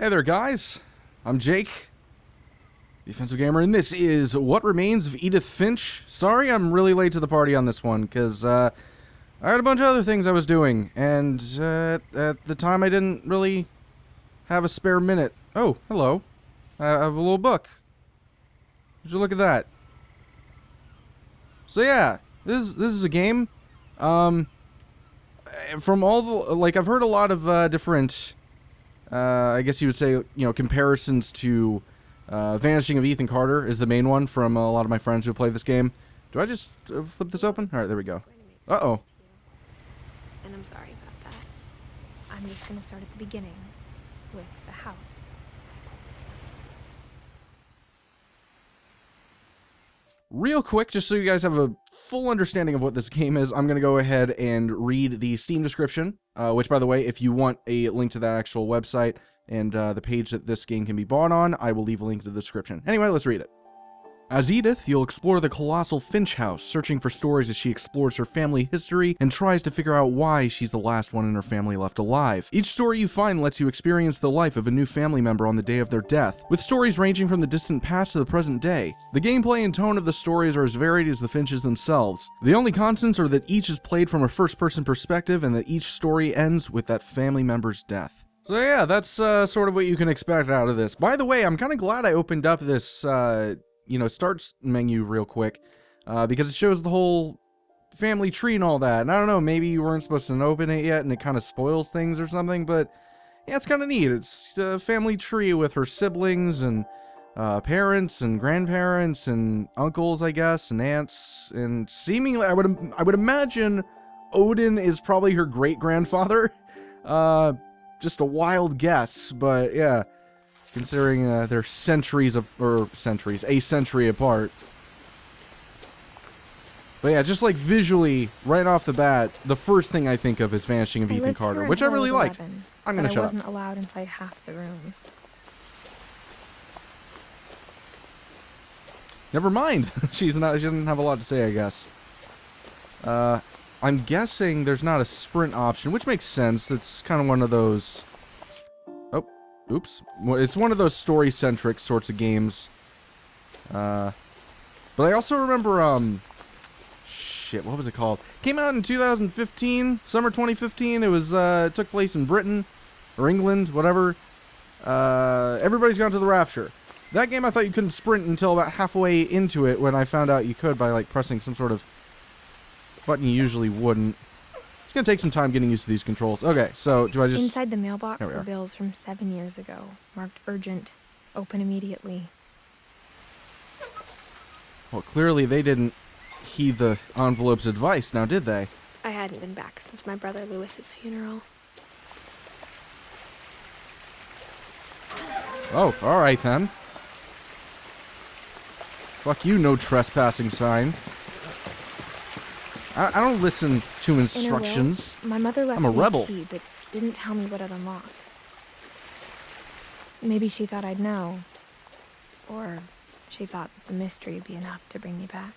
Hey there, guys. I'm Jake, the Offensive Gamer, and this is What Remains of Edith Finch. Sorry I'm really late to the party on this one, because I had a bunch of other things I was doing, and at the time I didn't really have a spare minute. Oh, hello. I have a little book. Would you look at that? So yeah, this is a game. From all the, like, I've heard a lot of different, I guess you would say, you know, comparisons to Vanishing of Ethan Carter is the main one from a lot of my friends who play this game. Do I just flip this open? All right, there we go. Uh-oh. And I'm sorry about that. I'm just gonna start at the beginning with the house. Real quick, just so you guys have a full understanding of what this game is, I'm going to go ahead and read the Steam description, which, by the way, if you want a link to that actual website and the page that this game can be bought on, I will leave a link to the description. Anyway, let's read it. As Edith, you'll explore the colossal Finch house, searching for stories as she explores her family history and tries to figure out why she's the last one in her family left alive. Each story you find lets you experience the life of a new family member on the day of their death, with stories ranging from the distant past to the present day. The gameplay and tone of the stories are as varied as the Finches themselves. The only constants are that each is played from a first-person perspective and that each story ends with that family member's death. So yeah, that's sort of what you can expect out of this. By the way, I'm kind of glad I opened up this starts menu real quick, because it shows the whole family tree and all that. And I don't know, maybe you weren't supposed to open it yet and it kind of spoils things or something, but yeah, it's kind of neat. It's a family tree with her siblings and parents and grandparents and uncles, I guess, and aunts, and seemingly, I would imagine Odin is probably her great-grandfather. Just a wild guess, but yeah. Considering they're a century apart. But yeah, just like visually, right off the bat, the first thing I think of is Vanishing of Ethan Carter, which I really liked. I'm gonna shut up. I wasn't allowed inside half the rooms. Never mind. She didn't have a lot to say, I guess. I'm guessing there's not a sprint option, which makes sense. It's kind of one of those. Oops. It's one of those story-centric sorts of games. But I also remember, shit, what was it called? Came out in 2015, summer 2015. It was, it took place in Britain, or England, whatever. Everybody's Gone to the Rapture. That game I thought you couldn't sprint until about halfway into it, when I found out you could by, like, pressing some sort of button you usually wouldn't. It's gonna take some time getting used to these controls. Okay, so do I just... Inside the mailbox were bills from 7 years ago, marked urgent, open immediately. Well, clearly they didn't heed the envelope's advice, now did they? I hadn't been back since my brother Lewis's funeral. Oh, alright then. Fuck you, no trespassing sign. I don't listen to instructions. My mother left I'm a me rebel. A key, but didn't tell me what it unlocked. Maybe she thought I'd know. Or she thought that the mystery would be enough to bring me back.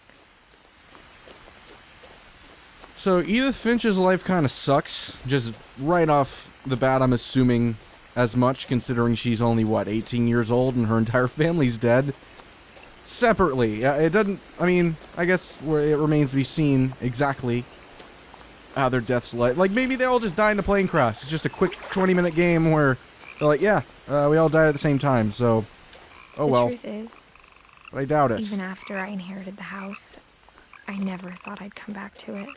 So Edith Finch's life kind of sucks. Just right off the bat, I'm assuming as much, considering she's only, what, 18 years old and her entire family's dead? Separately, it doesn't, I mean, I guess it remains to be seen exactly how their deaths like maybe they all just died in a plane crash. It's just a quick 20-minute game where they're like, yeah, we all died at the same time, so, oh well. The truth is, but I doubt it. Even after I inherited the house, I never thought I'd come back to it.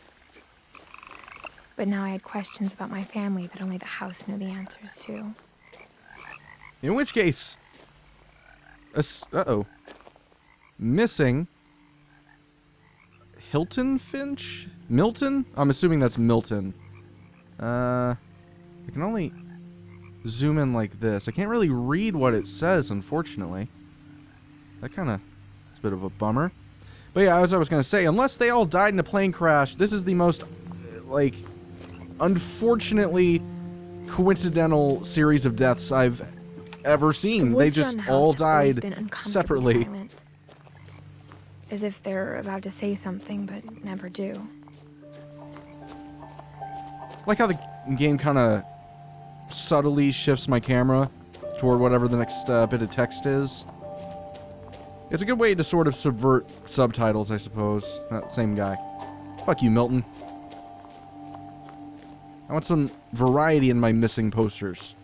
But now I had questions about my family that only the house knew the answers to. In which case, uh-oh. Missing Hilton Finch? Milton? I'm assuming that's Milton. I can only zoom in like this. I can't really read what it says, unfortunately. That kind of is a bit of a bummer. But yeah, as I was going to say, unless they all died in a plane crash, this is the most, like, unfortunately coincidental series of deaths I've ever seen. They just all died separately. Silent. As if they're about to say something, but never do. Like how the game kind of subtly shifts my camera toward whatever the next bit of text is. It's a good way to sort of subvert subtitles, I suppose. Same guy. Fuck you, Milton. I want some variety in my missing posters.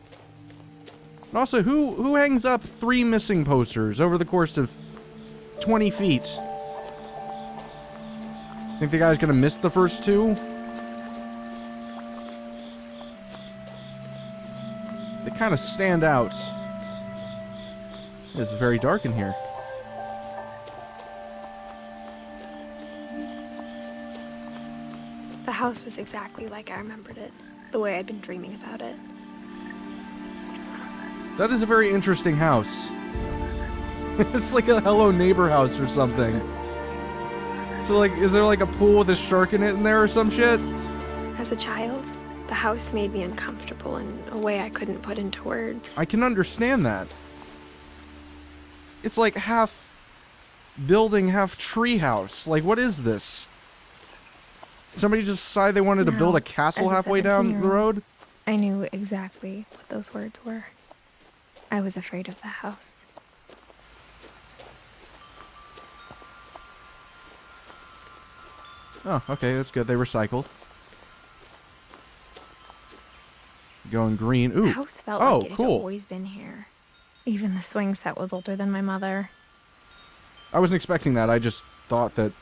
And also, who hangs up 3 missing posters over the course of 20 feet? Think the guy's gonna miss the first 2? They kind of stand out. It's very dark in here. The house was exactly like I remembered it, the way I'd been dreaming about it. That is a very interesting house. It's like a Hello Neighbor house or something. So, like, is there like a pool with a shark in it in there or some shit? As a child, the house made me uncomfortable in a way I couldn't put into words. I can understand that. It's like half building, half tree house. Like, what is this? Somebody just decided they wanted to build a castle halfway down the road? I knew exactly what those words were. I was afraid of the house. Oh, okay, that's good. They recycled. Going green. Ooh. The house felt like it had always been here. Even the swing set was older than my mother. I wasn't expecting that. I just thought that,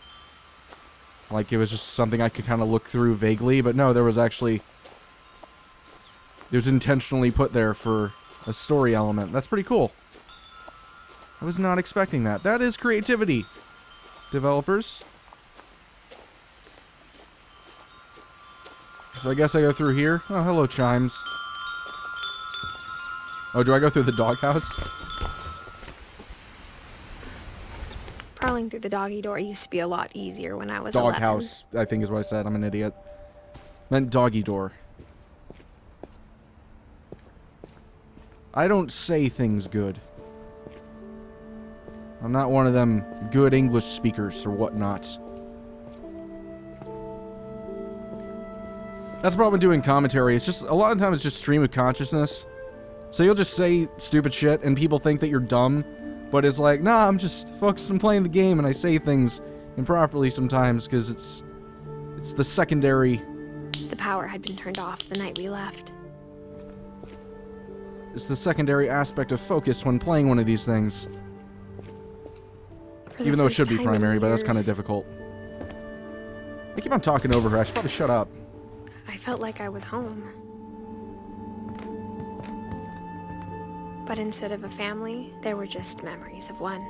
like, it was just something I could kind of look through vaguely. But no, there was actually... It was intentionally put there for a story element. That's pretty cool. I was not expecting that. That is creativity, developers. So I guess I go through here. Oh, hello, chimes. Oh, do I go through the doghouse? Crawling through the doggy door used to be a lot easier when I was 11. Doghouse, I think is what I said. I'm an idiot. Meant doggy door. I don't say things good. I'm not one of them good English speakers or whatnot. That's the problem with doing commentary. It's just, a lot of times it's just stream of consciousness. So you'll just say stupid shit and people think that you're dumb. But it's like, nah, I'm just focused on playing the game and I say things improperly sometimes because it's the secondary. The power had been turned off the night we left. It's the secondary aspect of focus when playing one of these things. Even though it should be primary, but that's kind of difficult. I keep on talking over her. I should probably shut up. I felt like I was home. But instead of a family, there were just memories of one.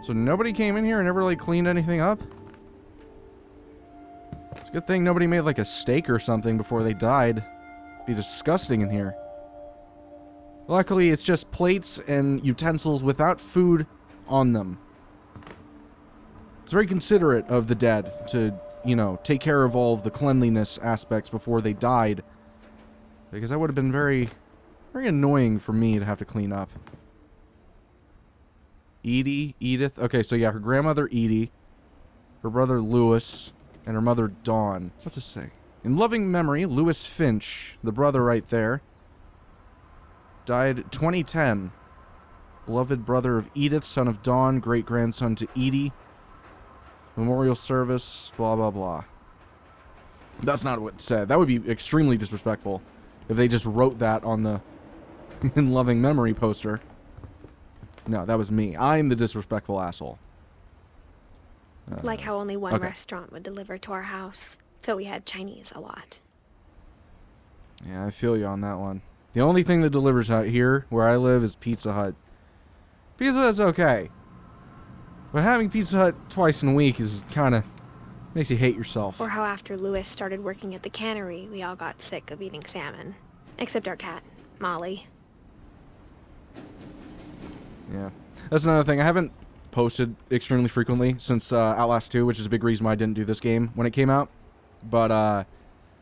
So nobody came in here and never, like, cleaned anything up? It's a good thing nobody made, like, a steak or something before they died. It'd be disgusting in here. Luckily, it's just plates and utensils without food on them. It's very considerate of the dead to, you know, take care of all of the cleanliness aspects before they died. Because that would have been very annoying for me to have to clean up. Edith. Okay, so yeah, her grandmother Edie, her brother Louis, and her mother Dawn. What's this say? In loving memory, Louis Finch, the brother right there, died 2010. Beloved brother of Edith, son of Dawn, great-grandson to Edie. Memorial service, blah, blah, blah. That's not what it said. That would be extremely disrespectful if they just wrote that on the in loving memory poster. No, that was me. I'm the disrespectful asshole. Like how only one restaurant would deliver to our house, so we had Chinese a lot. Yeah, I feel you on that one. The only thing that delivers out here, where I live, is Pizza Hut. Pizza Hut's okay. But having Pizza Hut twice in a week is kind of... makes you hate yourself. Or how after Louis started working at the cannery, we all got sick of eating salmon. Except our cat, Molly. Yeah. That's another thing. I haven't posted extremely frequently since Outlast 2, which is a big reason why I didn't do this game when it came out. But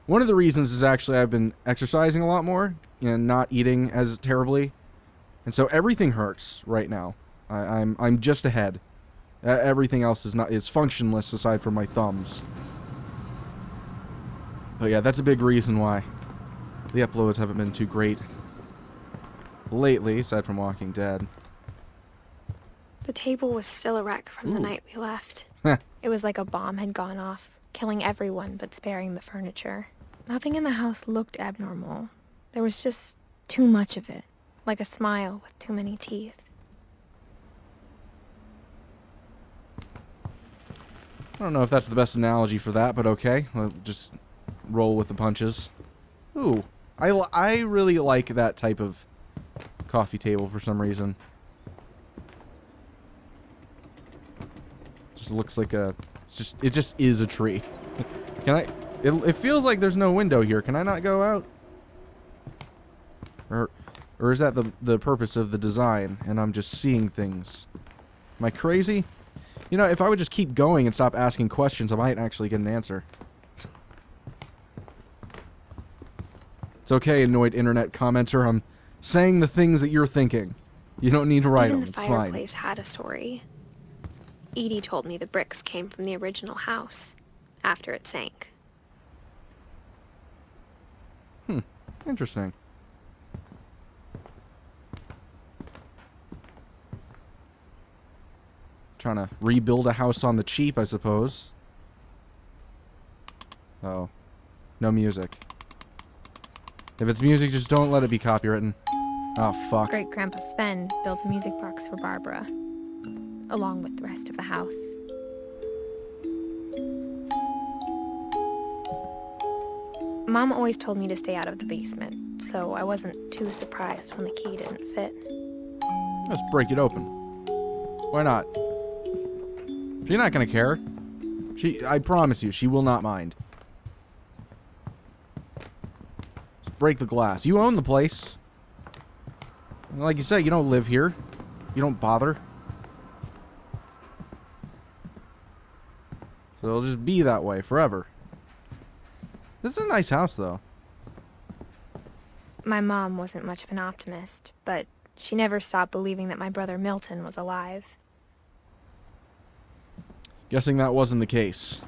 one of the reasons is actually I've been exercising a lot more and not eating as terribly. And so everything hurts right now. I'm just ahead. Everything else is functionless aside from my thumbs. But yeah, that's a big reason why the uploads haven't been too great. lately, aside from Walking Dead. The table was still a wreck from the night we left. It was like a bomb had gone off, killing everyone but sparing the furniture. Nothing in the house looked abnormal. There was just too much of it, like a smile with too many teeth. I don't know if that's the best analogy for that, but okay. We'll just roll with the punches. Ooh. I really like that type of coffee table for some reason. Just looks like a... It just is a tree. Can I... It feels like there's no window here. Can I not go out? Or is that the purpose of the design, and I'm just seeing things? Am I crazy? You know, if I would just keep going and stop asking questions, I might actually get an answer. It's okay, annoyed internet commenter. I'm saying the things that you're thinking. You don't need to write them. It's fine. The fireplace had a story. Edie told me the bricks came from the original house after it sank. Interesting. Trying to rebuild a house on the cheap, I suppose. Oh. No music. If it's music, just don't let it be copywritten. Oh, fuck. Great-Grandpa Sven built a music box for Barbara, along with the rest of the house. Mom always told me to stay out of the basement, so I wasn't too surprised when the key didn't fit. Let's break it open. Why not? She's not gonna care. I promise you, she will not mind. Just break the glass. You own the place. Like you said, you don't live here. You don't bother. So it'll just be that way forever. This is a nice house, though. My mom wasn't much of an optimist, but she never stopped believing that my brother Milton was alive. Guessing that wasn't the case.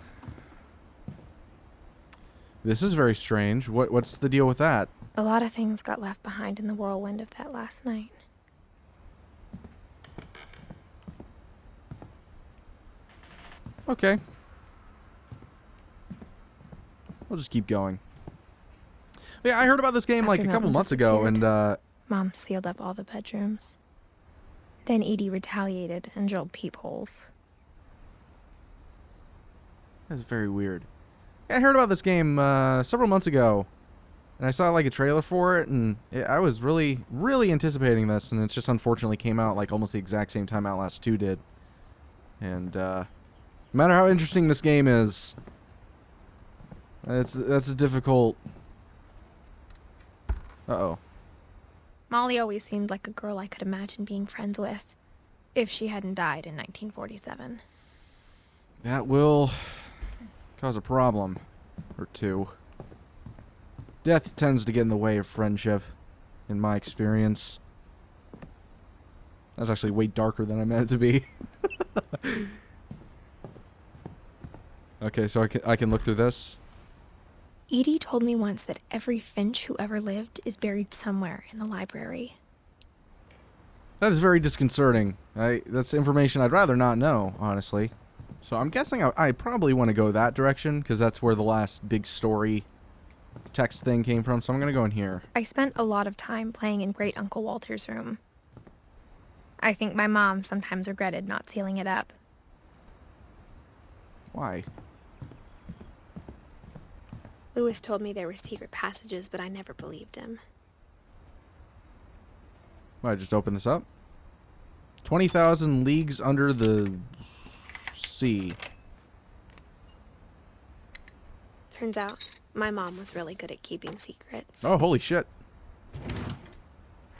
This is very strange. What's the deal with that? A lot of things got left behind in the whirlwind of that last night. Okay. We'll just keep going. Yeah, I heard about this game like a couple months ago, and Mom sealed up all the bedrooms. Then Edie retaliated and drilled peepholes. That's very weird. Yeah, I heard about this game several months ago, and I saw like a trailer for it, and I was really, really anticipating this, and it just unfortunately came out like almost the exact same time Outlast 2 did. And no matter how interesting this game is, that's a difficult. Uh-oh. Molly always seemed like a girl I could imagine being friends with, if she hadn't died in 1947. That will cause a problem or two. Death tends to get in the way of friendship, in my experience. That's actually way darker than I meant it to be. Okay, so I can look through this. Edie told me once that every Finch who ever lived is buried somewhere in the library. That is very disconcerting. That's information I'd rather not know, honestly. So I'm guessing I probably want to go that direction, because that's where the last big story text thing came from, so I'm going to go in here. I spent a lot of time playing in Great Uncle Walter's room. I think my mom sometimes regretted not sealing it up. Why? Lewis told me there were secret passages, but I never believed him. Well, I just open this up. 20,000 leagues under the sea. Turns out, my mom was really good at keeping secrets. Oh, holy shit.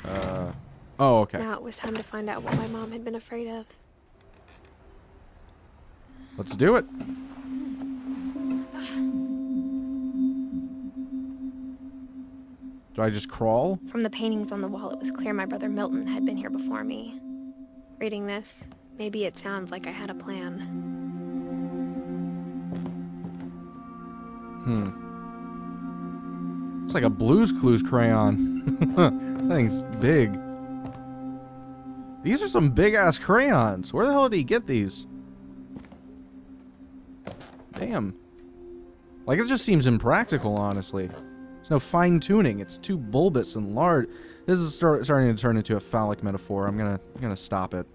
Oh, okay. Now it was time to find out what my mom had been afraid of. Let's do it. Do I just crawl? From the paintings on the wall, it was clear my brother Milton had been here before me. Reading this, maybe it sounds like I had a plan. It's like a Blue's Clues crayon. That thing's big. These are some big-ass crayons. Where the hell did he get these? Damn. Like, it just seems impractical, honestly. There's no fine-tuning. It's too bulbous and large. This is starting to turn into a phallic metaphor. I'm gonna stop it.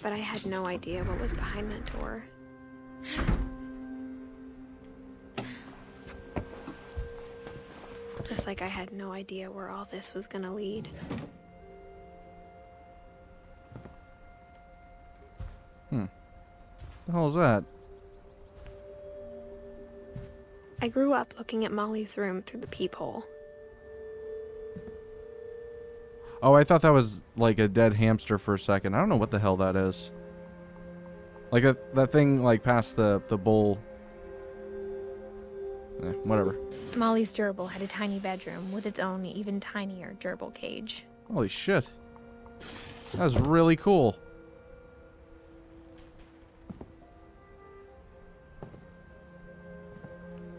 But I had no idea what was behind that door. Just like I had no idea where all this was gonna lead. The hell is that? I grew up looking at Molly's room through the peephole. Oh, I thought that was like a dead hamster for a second. I don't know what the hell that is. Like that thing like past the bowl. Whatever. Molly's gerbil had a tiny bedroom with its own even tinier gerbil cage. Holy shit. That was really cool.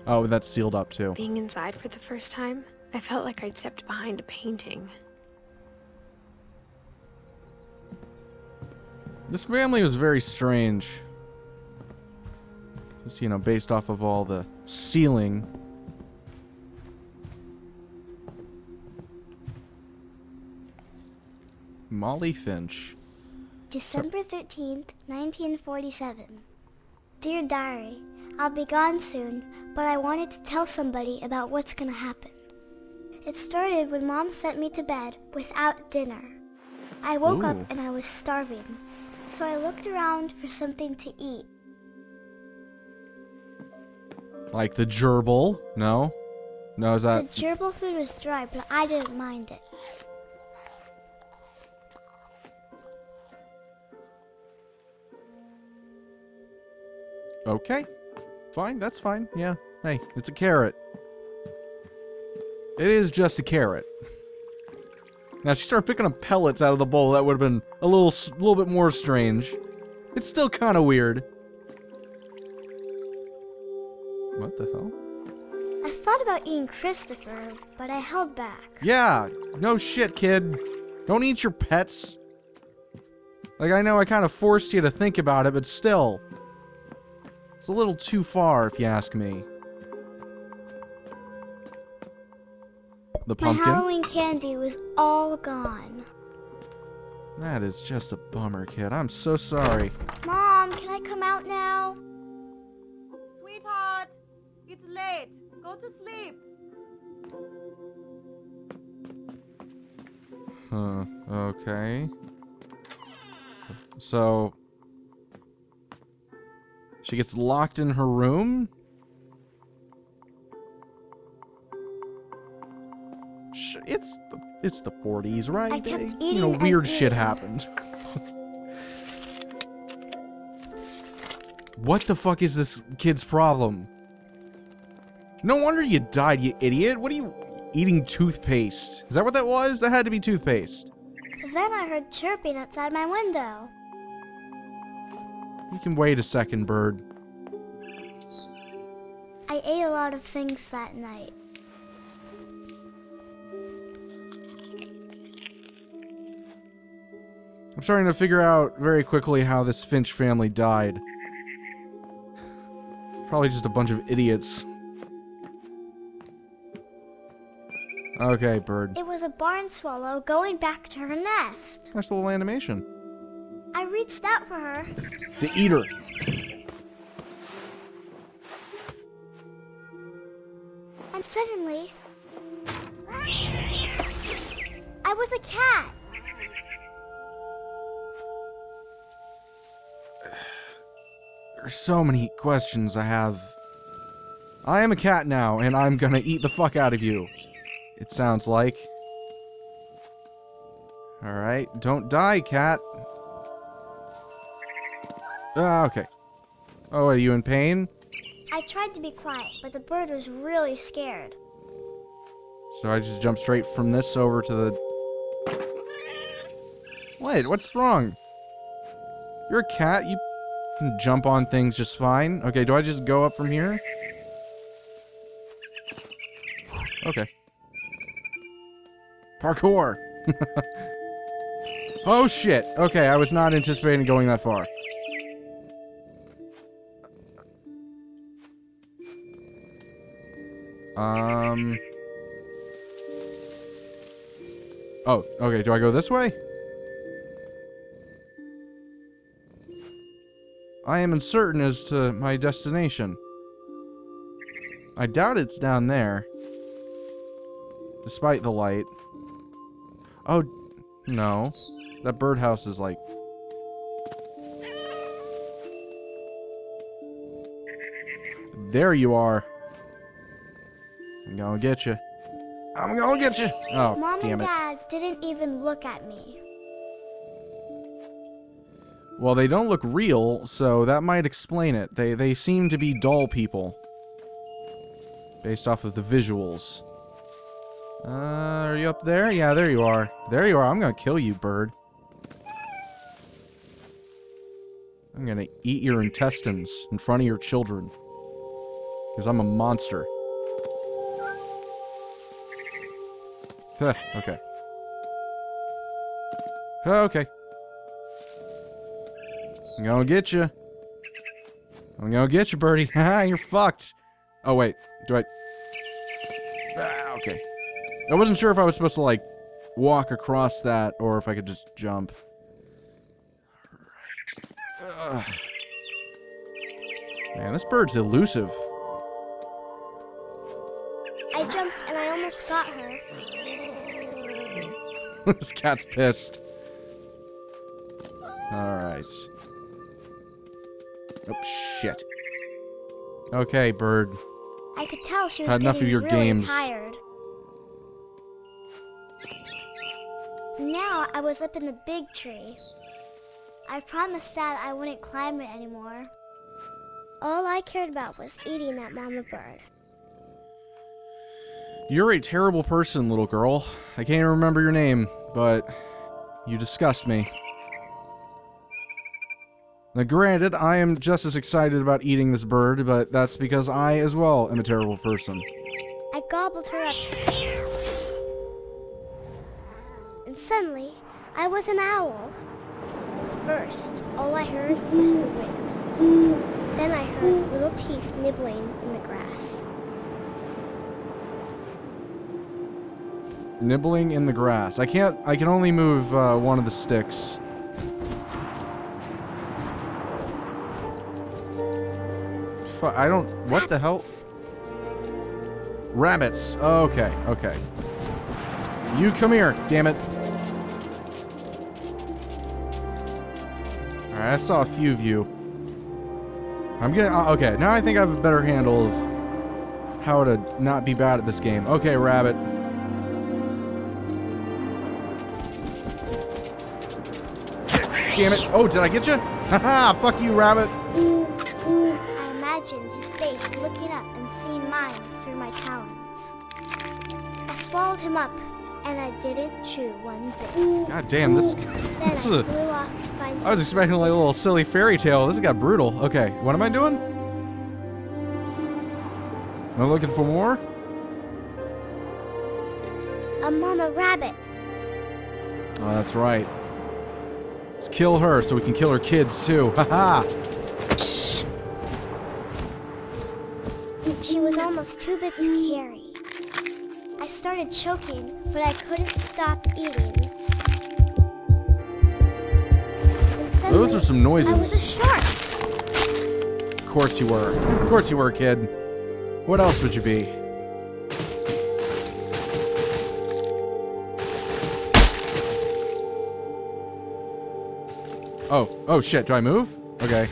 Oh, that's sealed up too. Being inside for the first time, I felt like I'd stepped behind a painting. This family was very strange. Just, you know, based off of all the ceiling. Molly Finch. December 13th, 1947. Dear Diary, I'll be gone soon, but I wanted to tell somebody about what's gonna happen. It started when Mom sent me to bed without dinner. I woke up and I was starving, so I looked around for something to eat. Like the gerbil? No? No, is that... The gerbil food was dry, but I didn't mind it. Okay. Fine, that's fine. Yeah. Hey, it's a carrot. It is just a carrot. Now, she started picking up pellets out of the bowl. That would have been a little bit more strange. It's still kind of weird. What the hell? I thought about eating Christopher, but I held back. Yeah, no shit, kid. Don't eat your pets. Like, I know I kind of forced you to think about it, but still. It's a little too far, if you ask me. The pumpkin? My Halloween candy was all gone. That is just a bummer, kid. I'm so sorry. Mom, can I come out now? Sweetheart, it's late. Go to sleep. Huh, okay. So... she gets locked in her room? It's the 40s, right? I kept eating you know, weird and shit eating. happened. What the fuck is this kid's problem? No wonder you died, you idiot. What are you eating? Toothpaste? Is that what that was? That had to be toothpaste. Then I heard chirping outside my window. You can wait a second, bird. I ate a lot of things that night. I'm starting to figure out very quickly how this Finch family died. Probably just a bunch of idiots. Okay, bird. It was a barn swallow going back to her nest. Nice little animation. I reached out for her. To eat her. And suddenly, I was a cat. There's so many questions I have. I am a cat now, and I'm gonna eat the fuck out of you. It sounds like. Alright, don't die, cat. Okay. Oh, are you in pain? I tried to be quiet, but the bird was really scared. So I just jump straight from this over to the... What? What's wrong? You're a cat, you can jump on things just fine. Okay, do I just go up from here? Okay. Parkour! Oh shit. Okay, I was not anticipating going that far. Oh, okay, do I go this way? I am uncertain as to my destination. I doubt it's down there. Despite the light. Oh, no. That birdhouse is like... There you are. I'm gonna get you. I'm gonna get you. Oh, Mom damn and it. Dad didn't even look at me. Well, they don't look real, so that might explain it. They seem to be doll people. Based off of the visuals. Are you up there? Yeah, there you are. There you are. I'm gonna kill you, bird. I'm gonna eat your intestines in front of your children. Because I'm a monster. Huh, okay. Okay. I'm gonna get you. I'm gonna get you, birdie. Haha, you're fucked. Oh, wait. Do I... Ah, okay. I wasn't sure if I was supposed to, like, walk across that or if I could just jump. Alright. Man, this bird's elusive. I jumped and I almost got her. This cat's pissed. Alright. Oh, shit. Okay, bird. I could tell she was Had enough of getting your really games. tired. Now I was up in the big tree. I promised Dad I wouldn't climb it anymore. All I cared about was eating that mama bird. You're a terrible person, little girl. I can't remember your name, but you disgust me. Now, granted, I am just as excited about eating this bird, but that's because I, as well, am a terrible person. I gobbled her up. And suddenly, I was an owl. First, all I heard was the wind. Then I heard little teeth nibbling in the grass. Nibbling in the grass. I can only move one of the sticks. I don't... What the hell? Rabbits. Okay, okay. You come here, damn it. Alright, I saw a few of you. I'm getting... okay, now I think I have a better handle of how to not be bad at this game. Okay, rabbit. Damn it. Oh, did I get you? Haha, fuck you, rabbit. I imagined his face looking up and seeing mine through my talons. I swallowed him up, and I didn't chew one bit. God damn, this... Then this is I a... flew off to find I was expecting like a little silly fairy tale. This got brutal. Okay, what am I doing? Am I looking for more? a mama rabbit. Oh, that's right. Let's kill her so we can kill her kids too. Haha! She was almost too big to carry. I started choking, but I couldn't stop eating. And suddenly, Those are some noises. I was a shark. Of course you were. Of course you were, kid. What else would you be? Oh. Oh shit, do I move? Okay.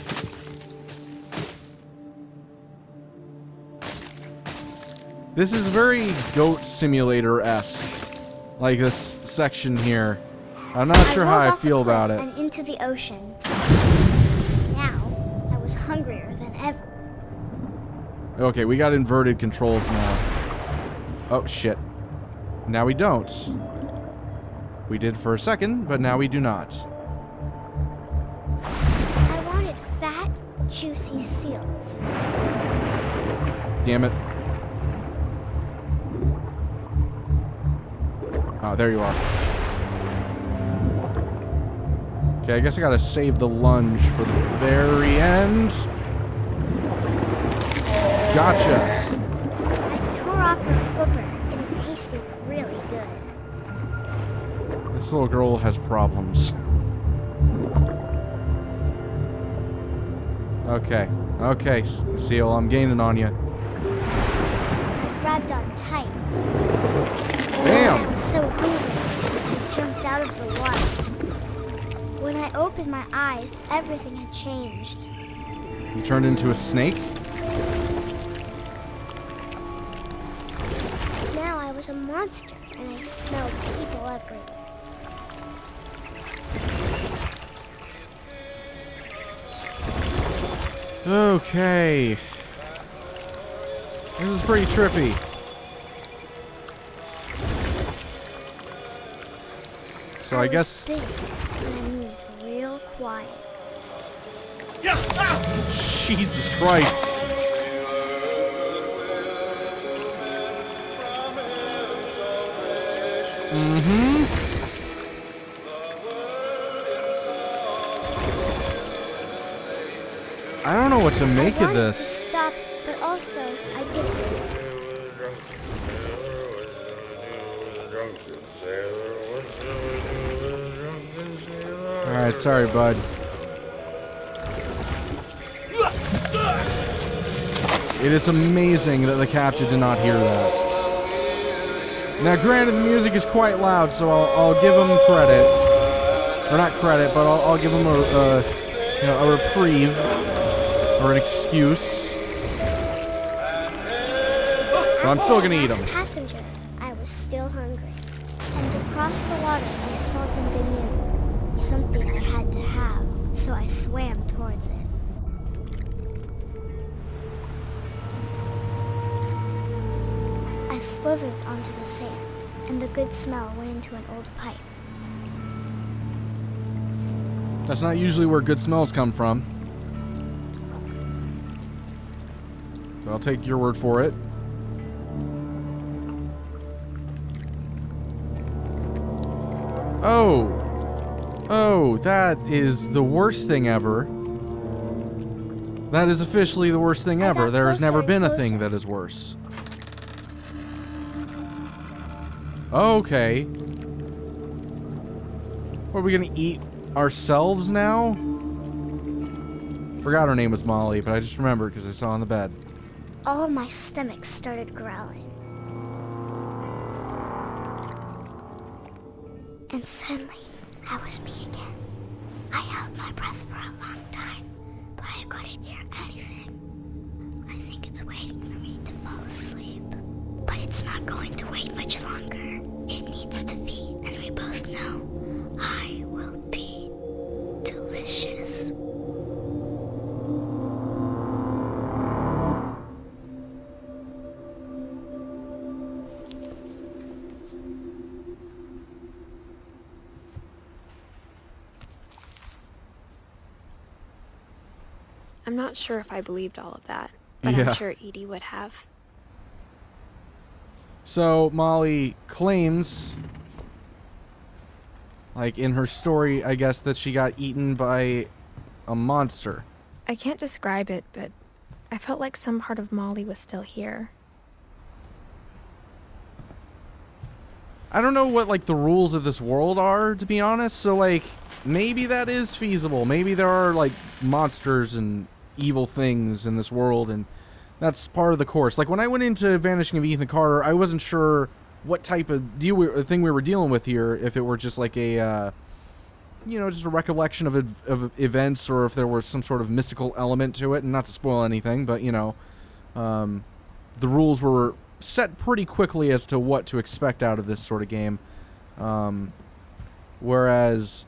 This is very Goat Simulator-esque. Like this section here. I'm not sure how rolled I off the feel cliff about it. And into the ocean. Now, I was hungrier than ever. Okay, we got inverted controls now. Oh, shit. Now we don't. We did for a second, but now we do not. I wanted fat, juicy seals. Damn it. Oh, there you are. Okay, I guess I gotta save the lunge for the very end. Gotcha. I tore off her flipper, and it tasted really good. This little girl has problems. Okay. Okay, Seal, I'm gaining on you. I grabbed on tight. I Bam! was so hungry, I jumped out of the water. When I opened my eyes, everything had changed. You turned into a snake? Now I was a monster, and I smelled people everywhere. Okay. This is pretty trippy. So I guess... Big, and I moved real quiet. Jesus Christ. Mm-hmm. I don't know what to make I of wanted this. to stop, but also I didn't. Alright, sorry, bud. It is amazing that the captain did not hear that. Now, granted, the music is quite loud, so I'll give him credit. Or not credit, but I'll give him a reprieve. Or an excuse. But I'm still gonna eat As him. passenger, I was still hungry. And to cross the water, I smelled something new. Something I had to have, so I swam towards it. I slithered onto the sand, and the good smell went into an old pipe. That's not usually where good smells come from. So I'll take your word for it. Oh. Oh, that is the worst thing ever. That is officially the worst thing ever. got There has closer never and been a closer. thing that is worse. Okay. What, are we gonna eat ourselves now? Forgot her name was Molly, but I just remembered because I saw on the bed. All of my stomach started growling. And suddenly, I was me again. I held my breath for a long time, but I couldn't hear anything. I think it's waiting for me to fall asleep. But it's not going to wait much longer. It needs to feed, and we both know I will be delicious. I'm not sure if I believed all of that, but Yeah. I'm sure Edie would have. So, Molly claims, like in her story, I guess, that she got eaten by a monster. I can't describe it, but I felt like some part of Molly was still here. I don't know what, like, the rules of this world are, to be honest, so, like, maybe that is feasible. Maybe there are, like, monsters and evil things in this world, and that's part of the course. Like, when I went into Vanishing of Ethan Carter, I wasn't sure what type of thing we were dealing with here, if it were just, like, a, you know, just a recollection of events, or if there was some sort of mystical element to it, and not to spoil anything, but, you know, the rules were set pretty quickly as to what to expect out of this sort of game. Whereas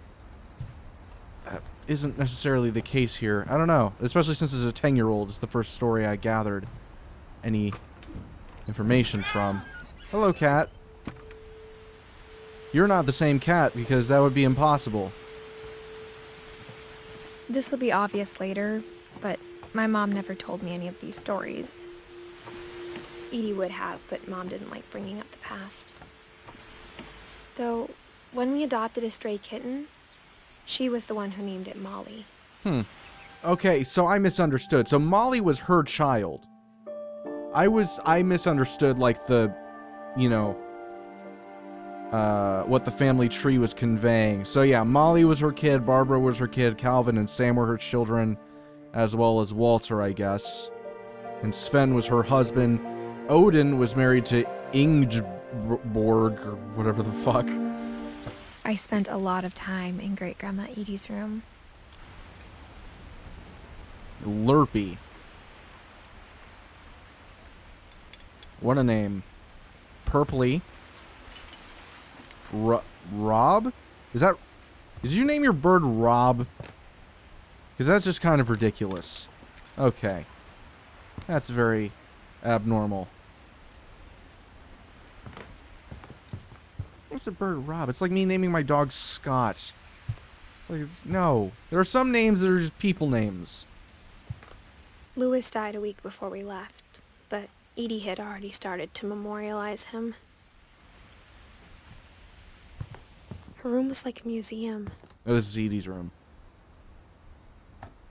that isn't necessarily the case here. I don't know. Especially since it's a 10-year-old. It's the first story I gathered any information from. Hello, cat. You're not the same cat, because that would be impossible. This will be obvious later, but my mom never told me any of these stories. Edie would have, but Mom didn't like bringing up the past. Though, when we adopted a stray kitten, She was the one who named it Molly. Okay, so I misunderstood. So Molly was her child. I misunderstood, like, the, you know, what the family tree was conveying. So yeah, Molly was her kid, Barbara was her kid, Calvin and Sam were her children, as well as Walter, I guess. And Sven was her husband. Odin was married to Ingeborg, or whatever the fuck. I spent a lot of time in Great-Grandma Edie's room. Lurpy. What a name. Purpley. Rob? Did you name your bird Rob? Because that's just kind of ridiculous. Okay. That's very abnormal. What's a bird Rob? It's like me naming my dog Scott. It's like, no. There are some names that are just people names. Louis died a week before we left, but Edie had already started to memorialize him. Her room was like a museum. Oh, this is Edie's room.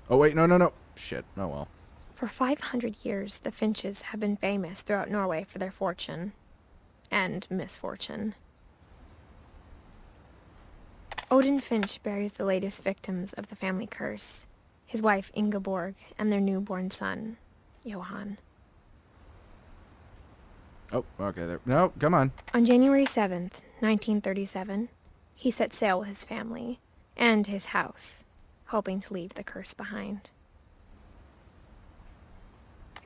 Oh, wait, no. Shit, oh well. For 500 years, the Finches have been famous throughout Norway for their fortune. And misfortune. Odin Finch buries the latest victims of the family curse. His wife Ingeborg and their newborn son, Johan. Oh, okay, there. No, come on. On January 7th, 1937, he set sail with his family and his house, hoping to leave the curse behind.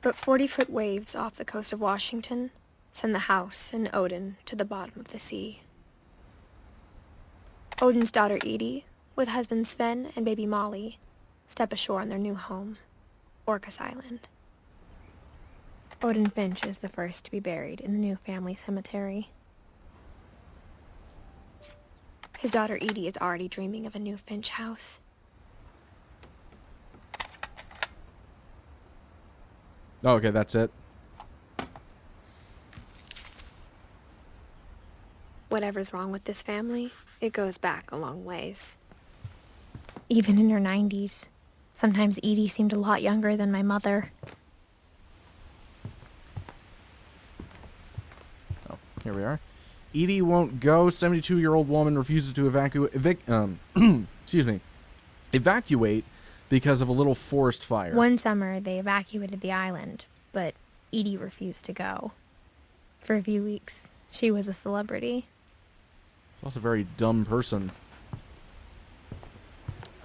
But 40-foot waves off the coast of Washington send the house and Odin to the bottom of the sea. Odin's daughter Edie, with husband Sven and baby Molly, step ashore on their new home, Orcas Island. Odin Finch is the first to be buried in the new family cemetery. His daughter Edie is already dreaming of a new Finch house. Oh, okay, that's it. Whatever's wrong with this family, it goes back a long ways. Even in her 90s, sometimes Edie seemed a lot younger than my mother. Oh, here we are. Edie won't go. 72-year-old woman refuses to evacuate because of a little forest fire. One summer, they evacuated the island, but Edie refused to go. For a few weeks, she was a celebrity. She's also a very dumb person.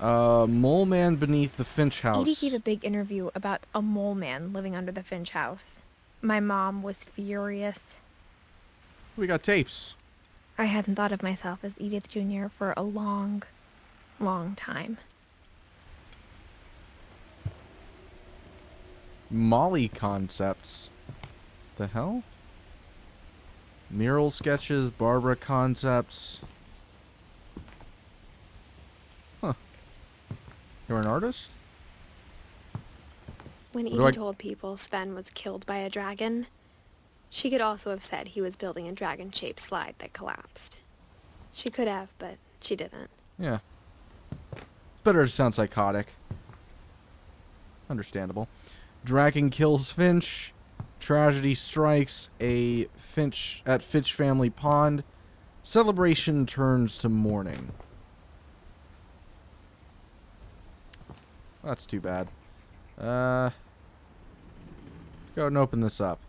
Mole man beneath the Finch house. Edie gave a big interview about a mole man living under the Finch house. My mom was furious. We got tapes. I hadn't thought of myself as Edith Jr. for a long, long time. Molly concepts. The hell? Mural sketches, Barbara concepts. Huh. You're an artist? When Edie told people Sven was killed by a dragon, she could also have said he was building a dragon-shaped slide that collapsed. She could have, but she didn't. Yeah. It's better to sound psychotic. Understandable. Dragon kills Finch. Tragedy strikes a Finch at Finch family pond. Celebration turns to mourning. That's too bad. Let's go and open this up.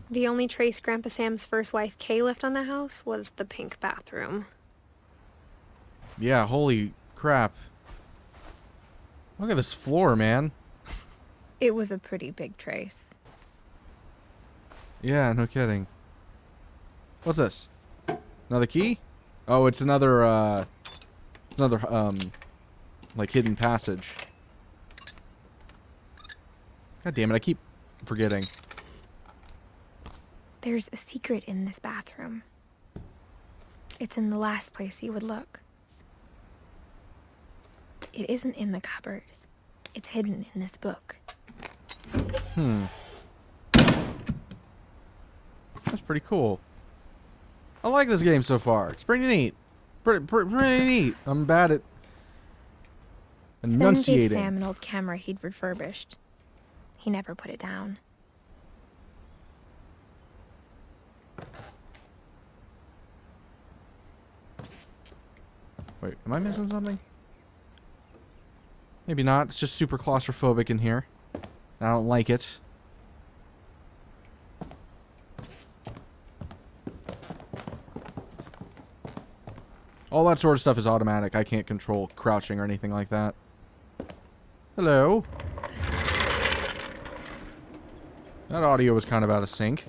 The only trace Grandpa Sam's first wife Kay left on the house was the pink bathroom. Yeah, holy crap. Look at this floor, man. It was a pretty big trace. Yeah, no kidding. What's this? Another key? Oh, it's another, like, hidden passage. God damn it, I keep forgetting. There's a secret in this bathroom. It's in the last place you would look. It isn't in the cupboard. It's hidden in this book. That's pretty cool. I like this game so far. It's pretty neat. Pretty neat. I'm bad at Sven gave enunciating. Sam an old camera he'd refurbished. He never put it down. Wait, am I missing something? Maybe not. It's just super claustrophobic in here. I don't like it. All that sort of stuff is automatic. I can't control crouching or anything like that. Hello. That audio was kind of out of sync.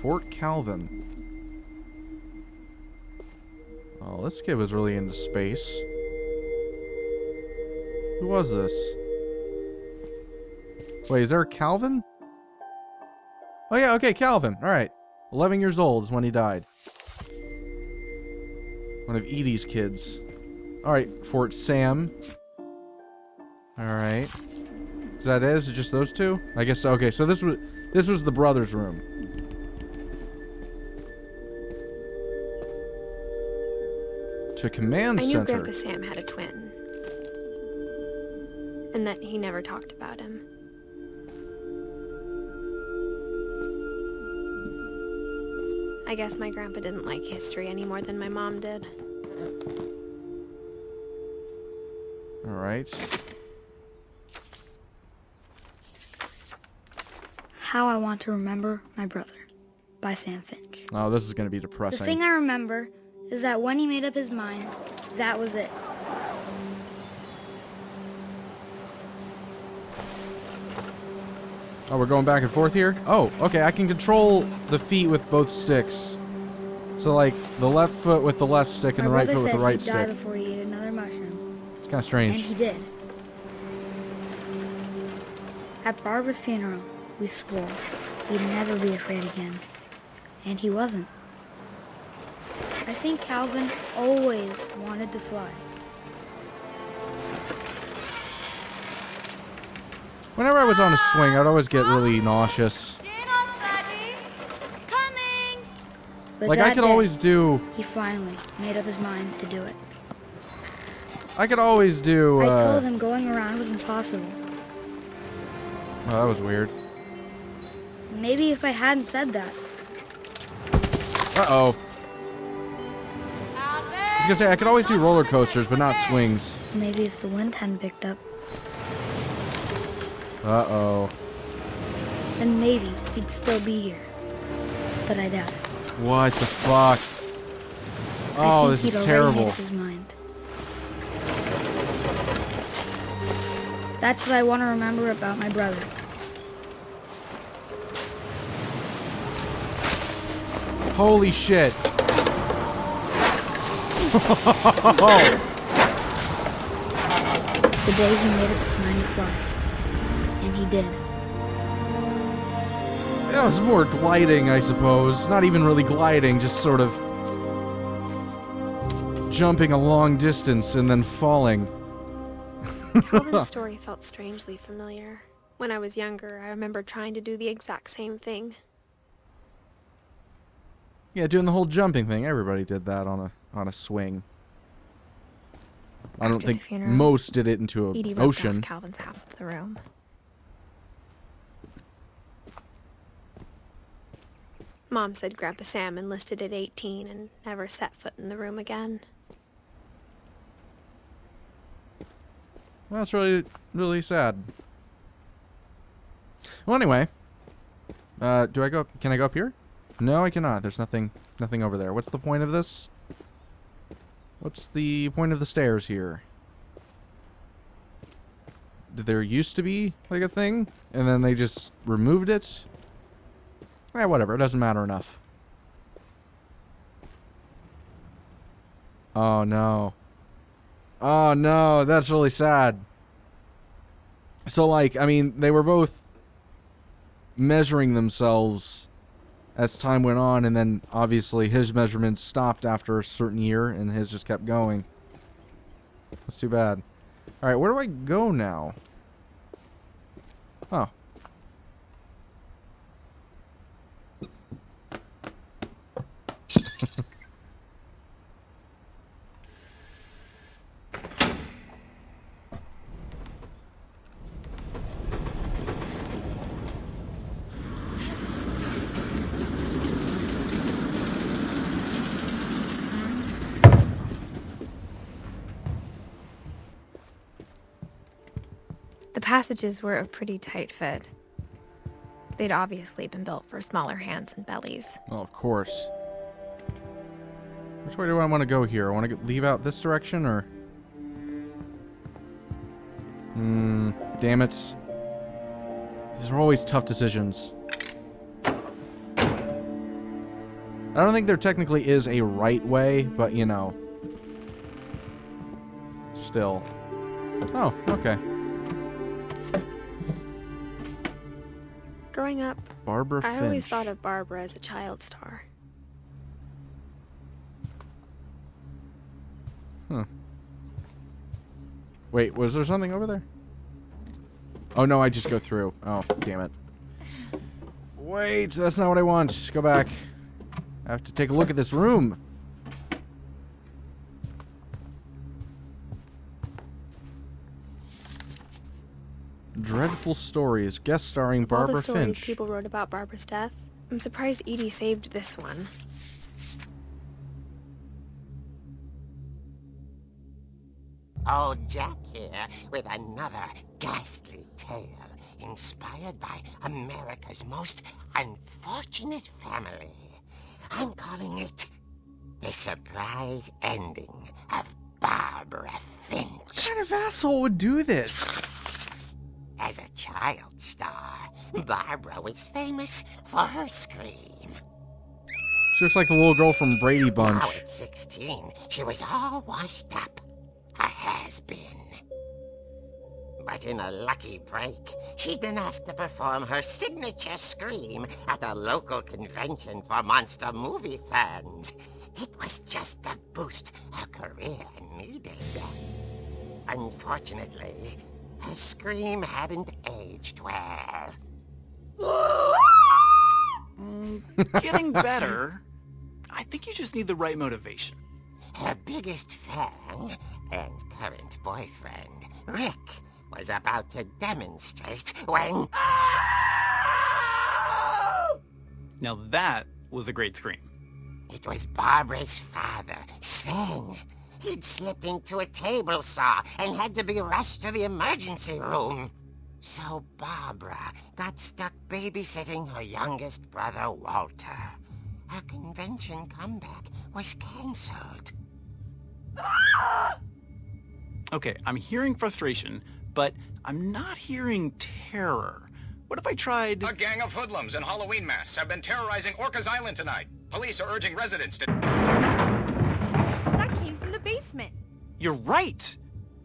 Fort Calvin. Oh, this kid was really into space. Who was this? Wait, is there a Calvin? Oh yeah, okay, Calvin. Alright. 11 years old is when he died. One of Edie's kids. Alright, Fort Sam. Alright. Is that it? Is it just those two? I guess so. Okay, so this was the brother's room. To command I knew center. Grandpa Sam had a twin. And that he never talked about him. I guess my grandpa didn't like history any more than my mom did. Alright. How I Want to Remember My Brother by Sam Finch. Oh, this is gonna be The depressing. thing I remember is that when he made up his mind, that was it. Oh, we're going back and forth here? Oh, okay, I can control the feet with both sticks. So, like, the left foot with the left stick and the right foot with the right said he'd die stick. before he ate another mushroom, It's kind of and strange. he did. At Barbara's funeral, we swore he'd never be afraid again, and he wasn't. I think Calvin always wanted to fly. Whenever I was on a swing, I'd always get really nauseous. Get us, Daddy! Coming! But Like, I that could day, always do... he finally made up his mind to do it. I could always do, I told him going around was impossible. Oh, that was weird. Maybe if I hadn't said that, Uh-oh. I was gonna say, I could always do roller coasters, but not swings. maybe if the wind hadn't picked up, Uh-oh. then maybe he'd still be here. But I doubt it. What the fuck? I Oh, think this he'd is already terrible. made up his mind. That's what I want to remember about my brother. Holy shit. The day he made up his mind to fly. And he did. That was more gliding, I suppose. Not even really gliding, just sort of jumping a long distance and then falling. Calvin's story felt strangely familiar. When I was younger, I remember trying to do the exact same thing. Yeah, doing the whole jumping thing. Everybody did that on a swing. I don't After the think funeral, most did it into Edie an roped ocean. off Calvin's half of the room. Mom said Grandpa Sam enlisted at 18 and never set foot in the room again. Well, that's really, really sad. Well, anyway. Do I go... Can I go up here? No, I cannot. There's nothing over there. What's the point of this? What's the point of the stairs here? Did there used to be, like, a thing? And then they just removed it? Eh, whatever. It doesn't matter enough. Oh, no. Oh, no. That's really sad. So, like, I mean, they were both measuring themselves as time went on, and then obviously his measurements stopped after a certain year, and his just kept going. That's too bad. Alright, where do I go now? Oh. The passages were a pretty tight fit. They'd obviously been built for smaller hands and bellies. Well, of course. Which way do I want to go here? I want to leave out this direction, or... damn it. These are always tough decisions. I don't think there technically is a right way, but, you know. Still. Oh, okay. Growing up, Barbara Finch. I always thought of Barbara as a child star. Huh. Wait, was there something over there? Oh, no, I just go through. Oh, damn it. Wait, that's not what I want. Go back. I have to take a look at this room. Dreadful Stories, guest starring Of all Barbara the stories Finch. people wrote about Barbara's death, I'm surprised Edie saved this one. Old Jack here with another ghastly tale inspired by America's most unfortunate family. I'm calling it The Surprise Ending of Barbara Finch. What kind of asshole would do this? As a child star, Barbara was famous for her scream. She looks like the little girl from Brady Bunch. Now at 16, she was all washed up. A has-been. But in a lucky break, she'd been asked to perform her signature scream at a local convention for monster movie fans. It was just the boost her career needed. Unfortunately, her scream hadn't aged well. Getting better. I think you just need the right motivation. Her biggest fan and current boyfriend, Rick, was about to demonstrate when... Now that was a great scream. It was Barbara's father, Sven. He'd slipped into a table saw and had to be rushed to the emergency room. So Barbara got stuck babysitting her youngest brother, Walter. Her convention comeback was cancelled. Okay, I'm hearing frustration, but I'm not hearing terror. What if I tried... A gang of hoodlums in Halloween masks have been terrorizing Orcas Island tonight. Police are urging residents to... That came from the basement. You're right!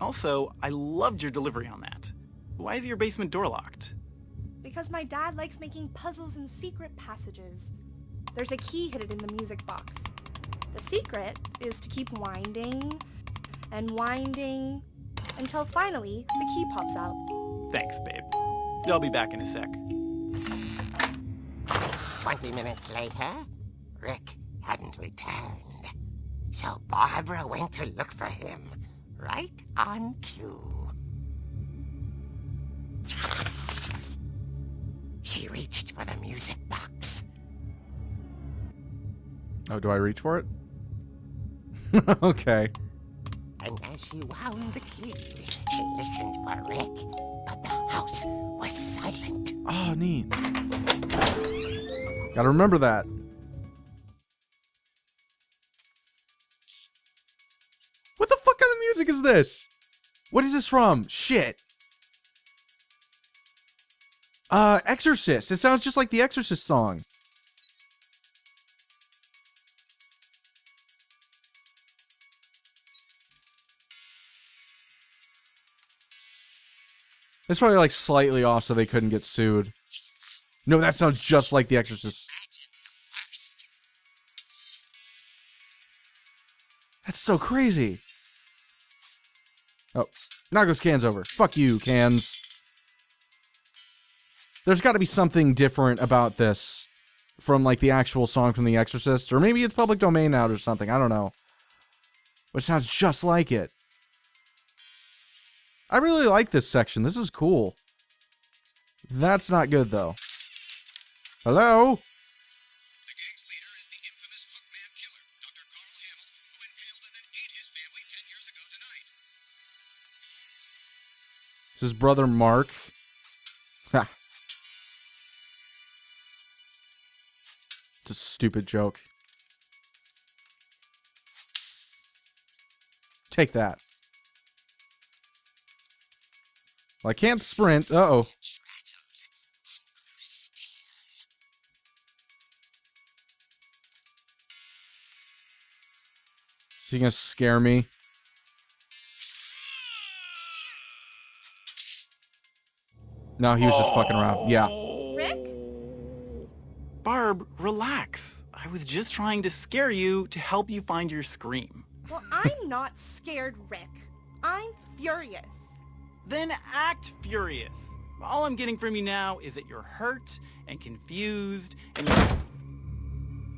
Also, I loved your delivery on that. Why is your basement door locked? Because my dad likes making puzzles and secret passages. There's a key hidden in the music box. The secret is to keep winding and winding until finally the key pops out. Thanks, babe. I'll be back in a sec. 20 minutes later, Rick hadn't returned. So Barbara went to look for him, right on cue. She reached for the music box. Oh, do I reach for it? Okay. And as she wound the key, she listened for Rick, but the house was silent. Oh, neat. Gotta remember that. What the fuck kind of music is this? What is this from? Shit. Exorcist. It sounds just like the Exorcist song. It's probably like slightly off so they couldn't get sued. No, that sounds just like the Exorcist. That's so crazy. Oh, knock those cans over. Fuck you, cans. There's got to be something different about this from like the actual song from The Exorcist, or maybe it's public domain now or something. I don't know. But it sounds just like it. I really like this section. This is cool. That's not good, though. Hello? The gang's leader is the infamous Hookman killer, Dr. Carl Hamill, who impaled and then ate his family 10 years ago tonight. It's his brother Mark. Ha. It's a stupid joke. Take that. Well, I can't sprint. Uh-oh. Is he gonna scare me? No, he was just fucking around. Yeah. Rick? Barb, relax. I was just trying to scare you to help you find your scream. Well, I'm not scared, Rick. I'm furious. Then act furious. All I'm getting from you now is that you're hurt and confused and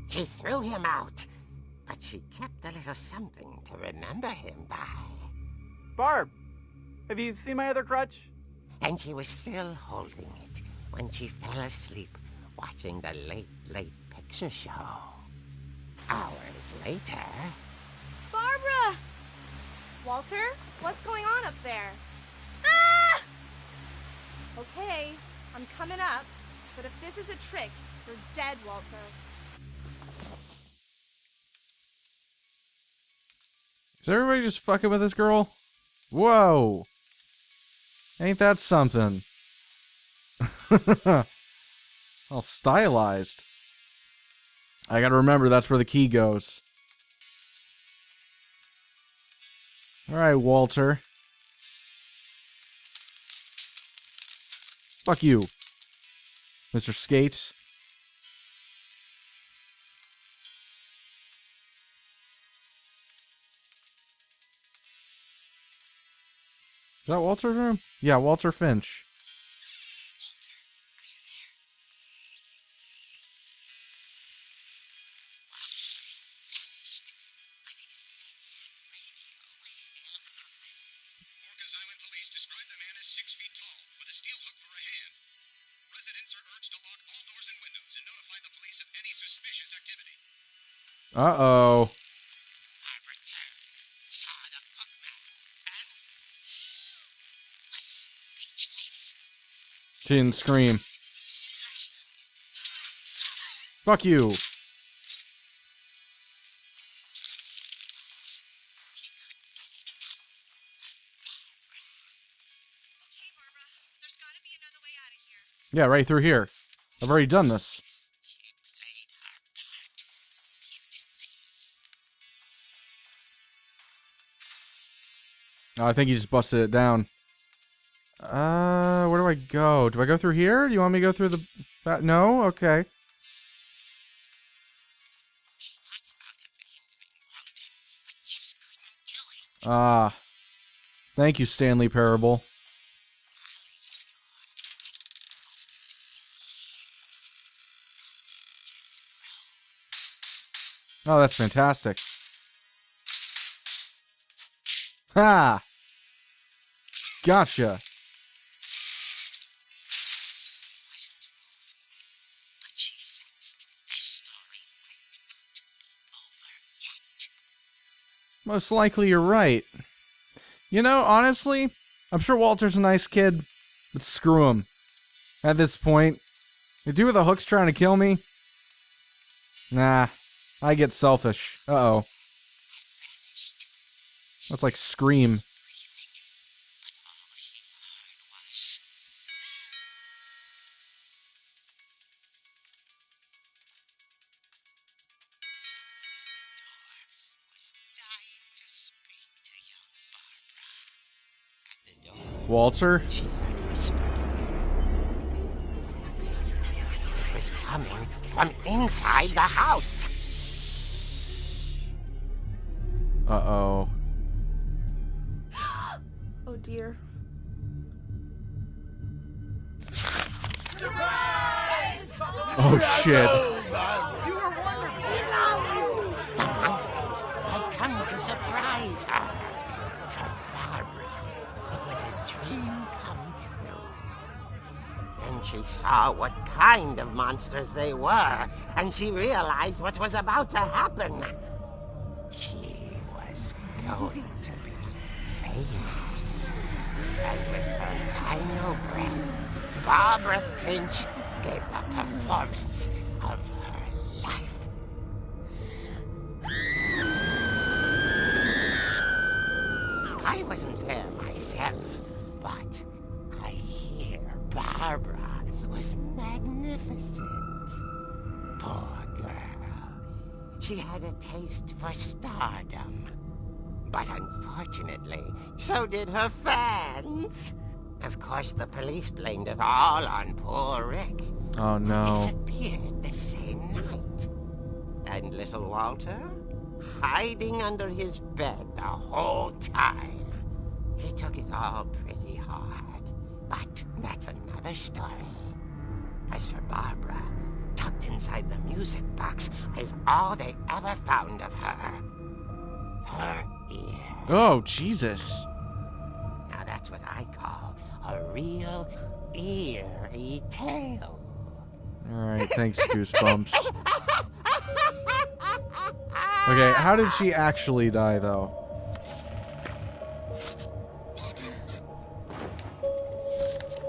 She threw him out, but she kept a little something to remember him by. Barb, have you seen my other crutch? And she was still holding it when she fell asleep watching the late picture show. Hours later... Barbara! Walter, what's going on up there? Ah! Okay, I'm coming up, but if this is a trick, you're dead, Walter. Is everybody just fucking with this girl? Whoa! Ain't that something? All stylized. I gotta remember that's where the key goes. Alright, Walter. Fuck you, Mr. Skate. Is that Walter's room? Yeah, Walter Finch. Orcas Island police describe the man as 6 feet tall, with a steel hook for a hand. Residents are urged to lock all doors and windows and notify the police of any suspicious activity. Uh-oh. Barbara turned, saw the hookman, and was speechless. She didn't scream. Fuck you. Yeah, right through here. I've already done this. Oh, I think you just busted it down. Where do I go? Do I go through here? Do you want me to go through the... No? Okay. Ah. Thank you, Stanley Parable. Oh, that's fantastic. Ha! Gotcha. Most likely you're right. You know, honestly, I'm sure Walter's a nice kid, but screw him. At this point, the dude with the hook's trying to kill me? Nah, I get selfish. Uh-oh. That's like Scream. Walter? She heard whispering. It was coming from inside the house. Uh-oh. Oh dear. Oh shit. The monsters had come to surprise her. For Barbara, it was a dream come true. Then she saw what kind of monsters they were, and she realized what was about to happen. She was going to be famous. And with her final breath, Barbara Finch gave the performance of her life. I wasn't there myself, but I hear Barbara was magnificent. Poor girl. She had a taste for stardom. But unfortunately, so did her fans. Of course, the police blamed it all on poor Rick. Oh He no. disappeared the same night. And little Walter? Hiding under his bed the whole time. He took it all pretty hard. But that's another story. As for Barbara, tucked inside the music box is all they ever found of her. Her ear. Oh, Jesus. Now that's what I call a real eerie tale. Alright, thanks, Goosebumps. Okay, how did she actually die, though?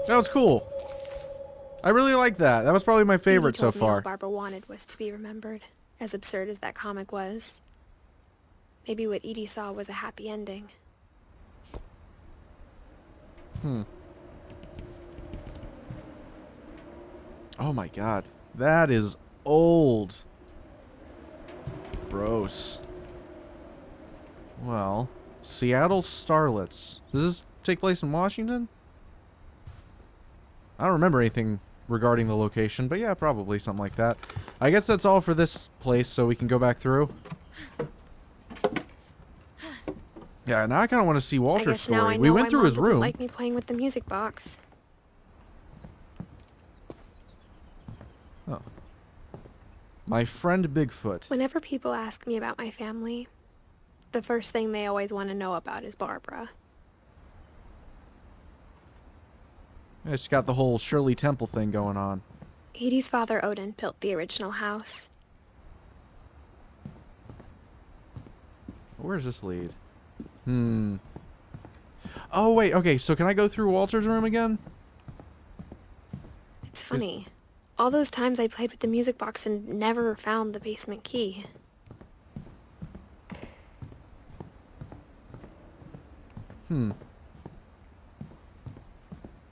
That was cool. I really like that. That was probably my favorite Edie so told me all far. Barbara wanted was to be remembered, as absurd as that comic was. Maybe what Edie saw was a happy ending. Oh my god. That is old. Gross. Well, Seattle Starlets. Does this take place in Washington? I don't remember anything regarding the location, but yeah, probably something like that. I guess that's all for this place, so we can go back through. Yeah, now I kind of want to see I Walter's guess now I story. know We why went through Mom his didn't room. like me playing with the music box. Oh. My friend Bigfoot. Whenever people ask me about my family, the first thing they always want to know about is Barbara. It's got the whole Shirley Temple thing going on. Edie's father, Odin, built the original house. Where does this lead? Oh, wait. Okay, so can I go through Walter's room again? It's funny. All those times I played with the music box and never found the basement key.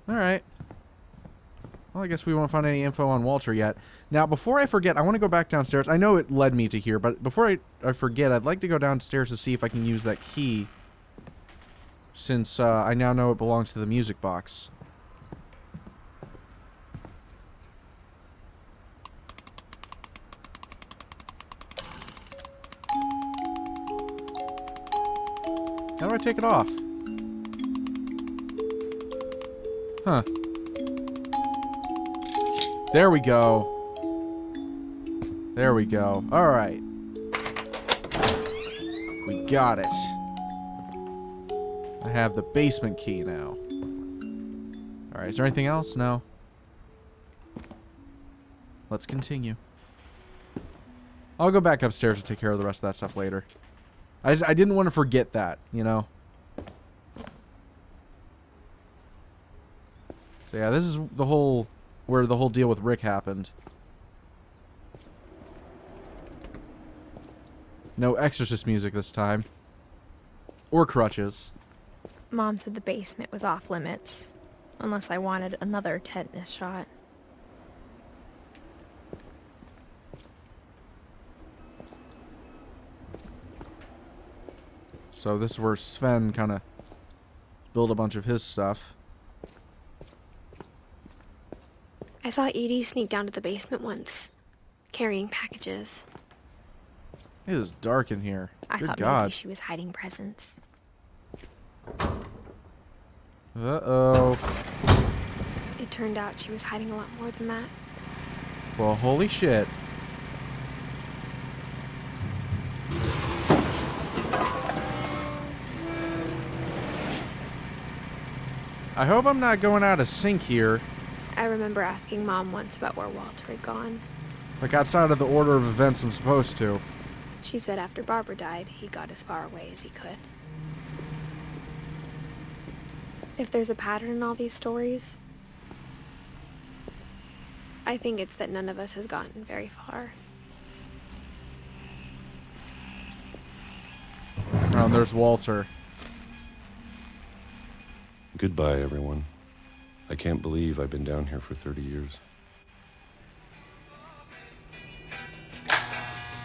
Alright. Well, I guess we won't find any info on Walter yet. Now, before I forget, I want to go back downstairs. I know it led me to here, but before I forget, I'd like to go downstairs to see if I can use that key. Since I now know it belongs to the music box. How do I take it off? Huh. There we go. There we go. Alright. We got it. I have the basement key now. Alright, is there anything else? No. Let's continue. I'll go back upstairs to take care of the rest of that stuff later. I didn't want to forget that, you know? So yeah, this is the whole... where the whole deal with Rick happened. No exorcist music this time. Or crutches. Mom said the basement was off limits, unless I wanted another tetanus shot. So this is where Sven kind of built a bunch of his stuff. I saw Edie sneak down to the basement once, carrying packages. It is dark in here. I Good thought God. maybe she was hiding presents. Uh-oh. It turned out she was hiding a lot more than that. Well, holy shit. I hope I'm not going out of sync here. I remember asking Mom once about where Walter had gone. Like outside of the order of events I'm supposed to. She said after Barbara died, he got as far away as he could. If there's a pattern in all these stories, I think it's that none of us has gotten very far. Oh, and there's Walter. Goodbye, everyone. I can't believe I've been down here for 30 years.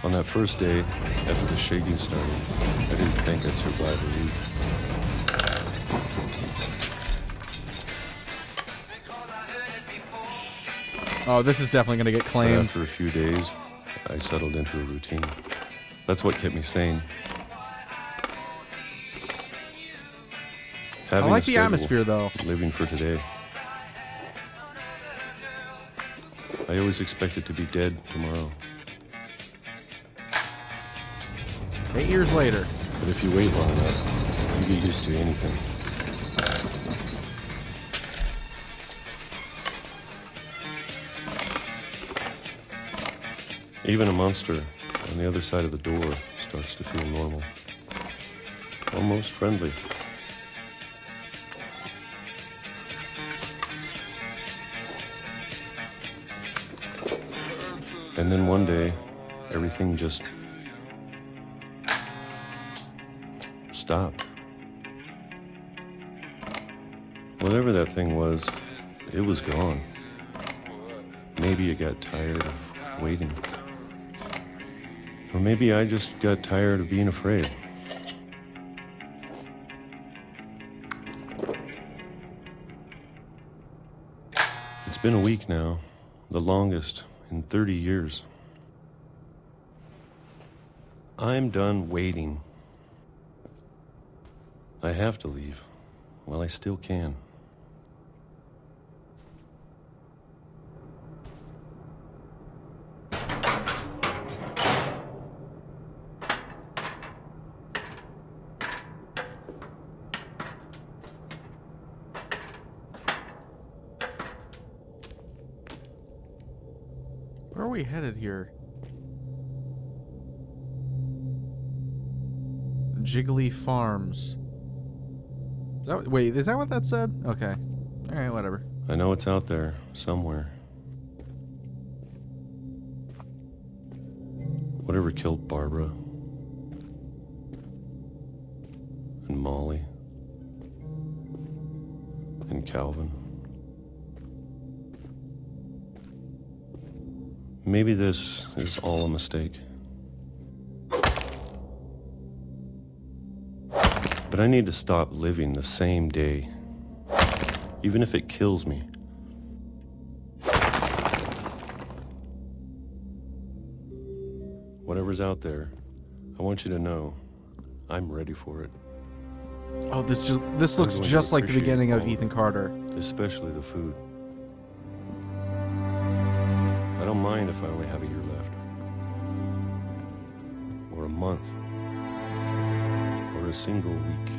On that first day, after the shaking started, I didn't think I'd survive a week. Oh, this is definitely gonna get But claimed. after a few days, I settled into a routine. That's what kept me sane. I Having like a the schedule, atmosphere, though. living for today. I always expected to be dead tomorrow. 8 years later. But if you wait long enough, you get used to anything. Even a monster on the other side of the door starts to feel normal. Almost friendly. And then one day, everything just stopped. Whatever that thing was, it was gone. Maybe it got tired of waiting. Or maybe I just got tired of being afraid. It's been a week now, the longest in 30 years. I'm done waiting. I have to leave while I still can. Where are we headed here? Jiggly Farms. Wait, is that what that said? Okay. Alright, whatever. I know it's out there, somewhere. Whatever killed Barbara. And Molly. And Calvin. Maybe this is all a mistake. But I need to stop living the same day, even if it kills me. Whatever's out there, I want you to know I'm ready for it. Oh, this looks going to just like the appreciate beginning of all. Ethan Carter. Especially the food. I don't mind if I only have a year left. Or a month. Or a single week.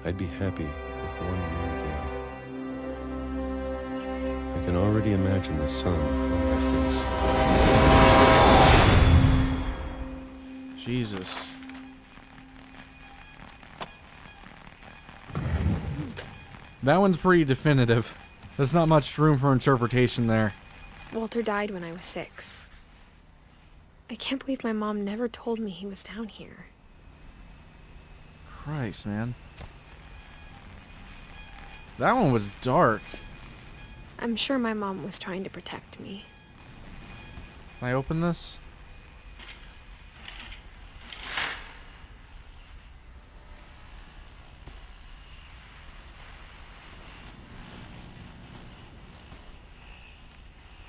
I'd be happy with 1 year a day. I can already imagine the sun on my face. Jesus. That one's pretty definitive. There's not much room for interpretation there. Walter died when I was 6. I can't believe my mom never told me he was down here. Christ, man. That one was dark. I'm sure my mom was trying to protect me. Can I open this?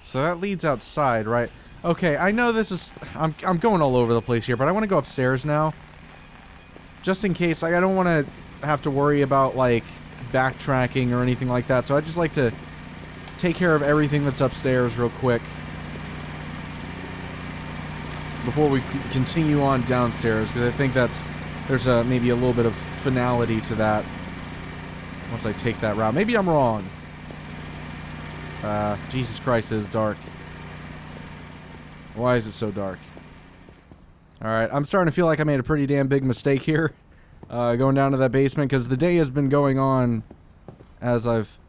So that leads outside, right? Okay, I know this is... I'm going all over the place here, but I want to go upstairs now. Just in case, like, I don't want to have to worry about, like, backtracking or anything like that. So I just like to take care of everything that's upstairs real quick before we continue on downstairs, because I think there's maybe a little bit of finality to that once I take that route. Maybe I'm wrong. Jesus Christ, it is dark. Why is it so dark? Alright, I'm starting to feel like I made a pretty damn big mistake here. going down to that basement, because the day has been going on as I've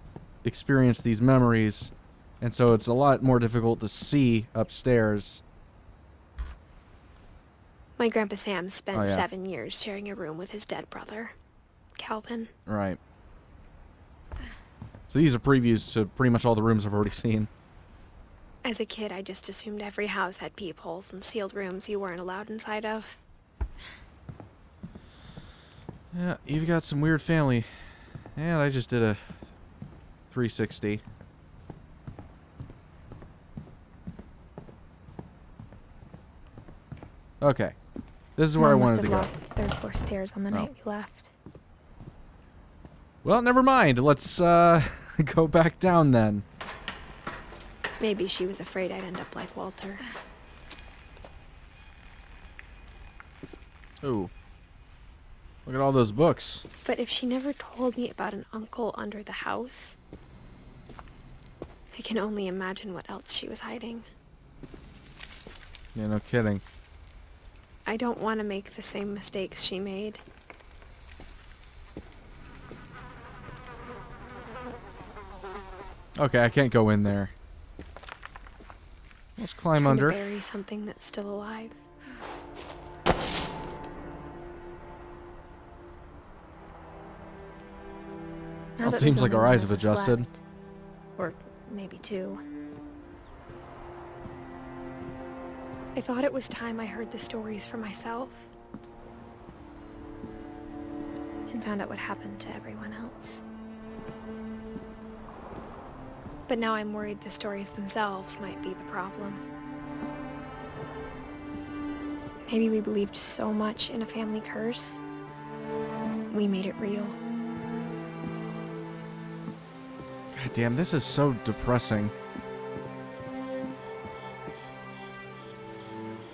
experienced these memories, and so it's a lot more difficult to see upstairs. My Grandpa Sam spent Oh, yeah. 7 years sharing a room with his dead brother, Calvin. Right. So these are previews to pretty much all the rooms I've already seen. As a kid, I just assumed every house had peepholes and sealed rooms you weren't allowed inside of. Yeah, you've got some weird family. And I just did a 360. Okay. This is where I Mom wanted to go. must have locked the third floor stairs on the night we left. Well, never mind. Let's go back down then. Maybe she was afraid I'd end up like Walter. Ooh. Look at all those books. But if she never told me about an uncle under the house, I can only imagine what else she was hiding. Yeah, no kidding. I don't want to make the same mistakes she made. Okay, I can't go in there. Let's climb Trying to under. bury something that's still alive. Now Well, it that seems there's like only our one eyes of have us adjusted. left, or maybe two. I thought it was time I heard the stories for myself. And found out what happened to everyone else. But now I'm worried the stories themselves might be the problem. Maybe we believed so much in a family curse, we made it real. God damn, this is so depressing.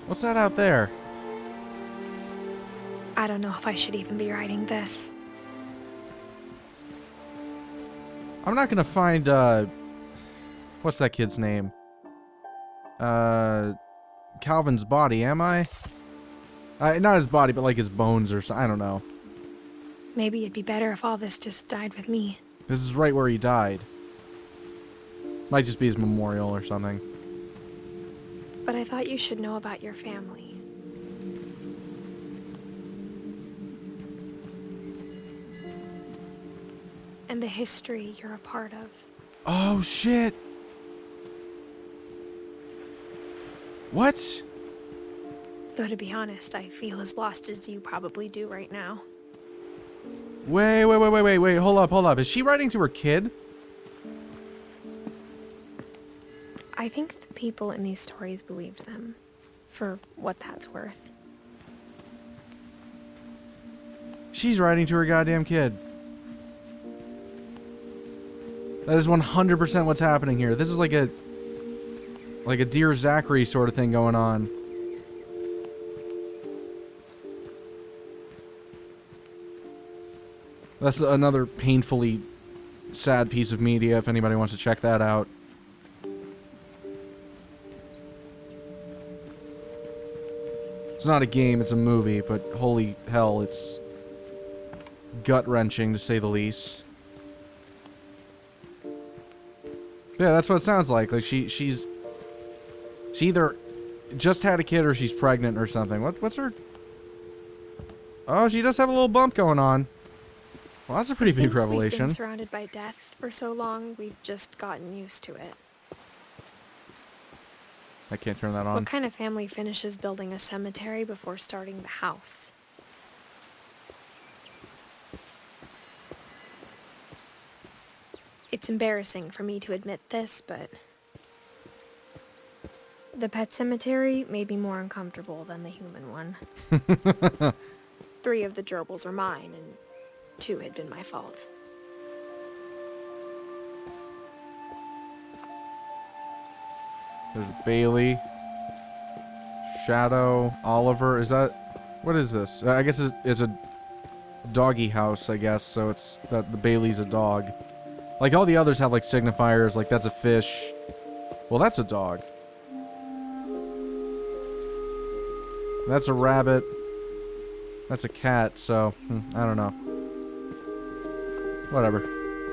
What's that out there? I don't know if I should even be writing this. I'm not gonna find, what's that kid's name? Calvin's body, am I? Not his body, but like his bones or something. I don't know. Maybe it'd be better if all this just died with me. This is right where he died. Might just be his memorial or something. But I thought you should know about your family. And the history you're a part of. Oh, shit! What? Though to be honest, I feel as lost as you probably do right now. Wait, hold up. Is she writing to her kid? I think the people in these stories believed them, for what that's worth. She's writing to her goddamn kid. That is 100% what's happening here. This is like a Dear Zachary sort of thing going on. That's another painfully sad piece of media if anybody wants to check that out. It's not a game, it's a movie, but holy hell, it's gut-wrenching to say the least. Yeah, that's what it sounds like. Like she either just had a kid or she's pregnant or something. What's her? Oh, she does have a little bump going on. Well, that's a pretty big revelation. We've been surrounded by death for so long, we've just gotten used to it. I can't turn that on. What kind of family finishes building a cemetery before starting the house? It's embarrassing for me to admit this, but the pet cemetery made me more uncomfortable than the human one. 3 of the gerbils are mine, and 2 had been my fault. There's Bailey, Shadow, Oliver. Is that... What is this? I guess it's a doggy house, I guess, so it's that the Bailey's a dog. Like, all the others have, like, signifiers, like, that's a fish. Well, that's a dog. That's a rabbit. That's a cat, so, I don't know. Whatever.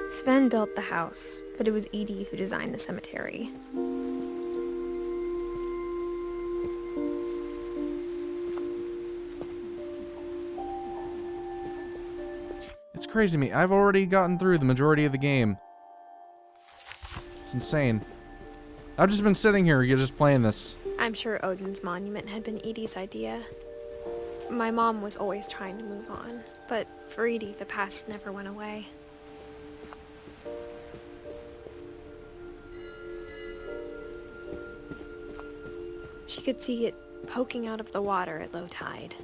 Sven built the house, but it was Edie who designed the cemetery. It's crazy to me. I've already gotten through the majority of the game. It's insane. I've just been sitting here, you're just playing this. I'm sure Odin's monument had been Edie's idea. My mom was always trying to move on, but for Edie, the past never went away. She could see it poking out of the water at low tide.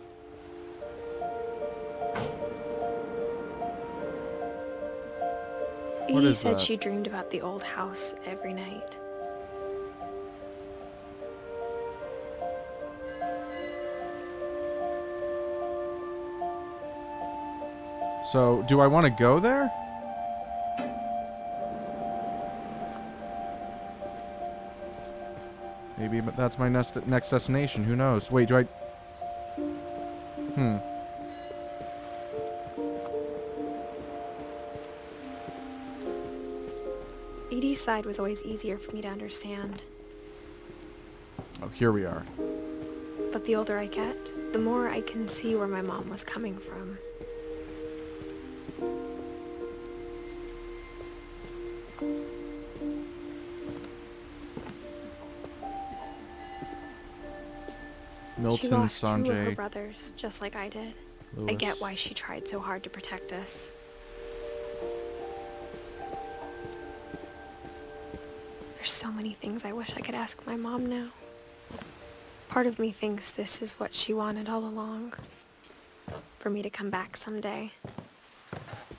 What Edie is said that? she dreamed about the old house every night. So, do I want to go there? Maybe but that's my next destination. Who knows? Wait, do I... Edie's side was always easier for me to understand. Oh, here we are. But the older I get, the more I can see where my mom was coming from. Milton, She lost 2 of her Sanjay, brothers, just like I did. I Lewis. get why she tried so hard to protect us. There's so many things I wish I could ask my mom now. Part of me thinks this is what she wanted all along. For me to come back someday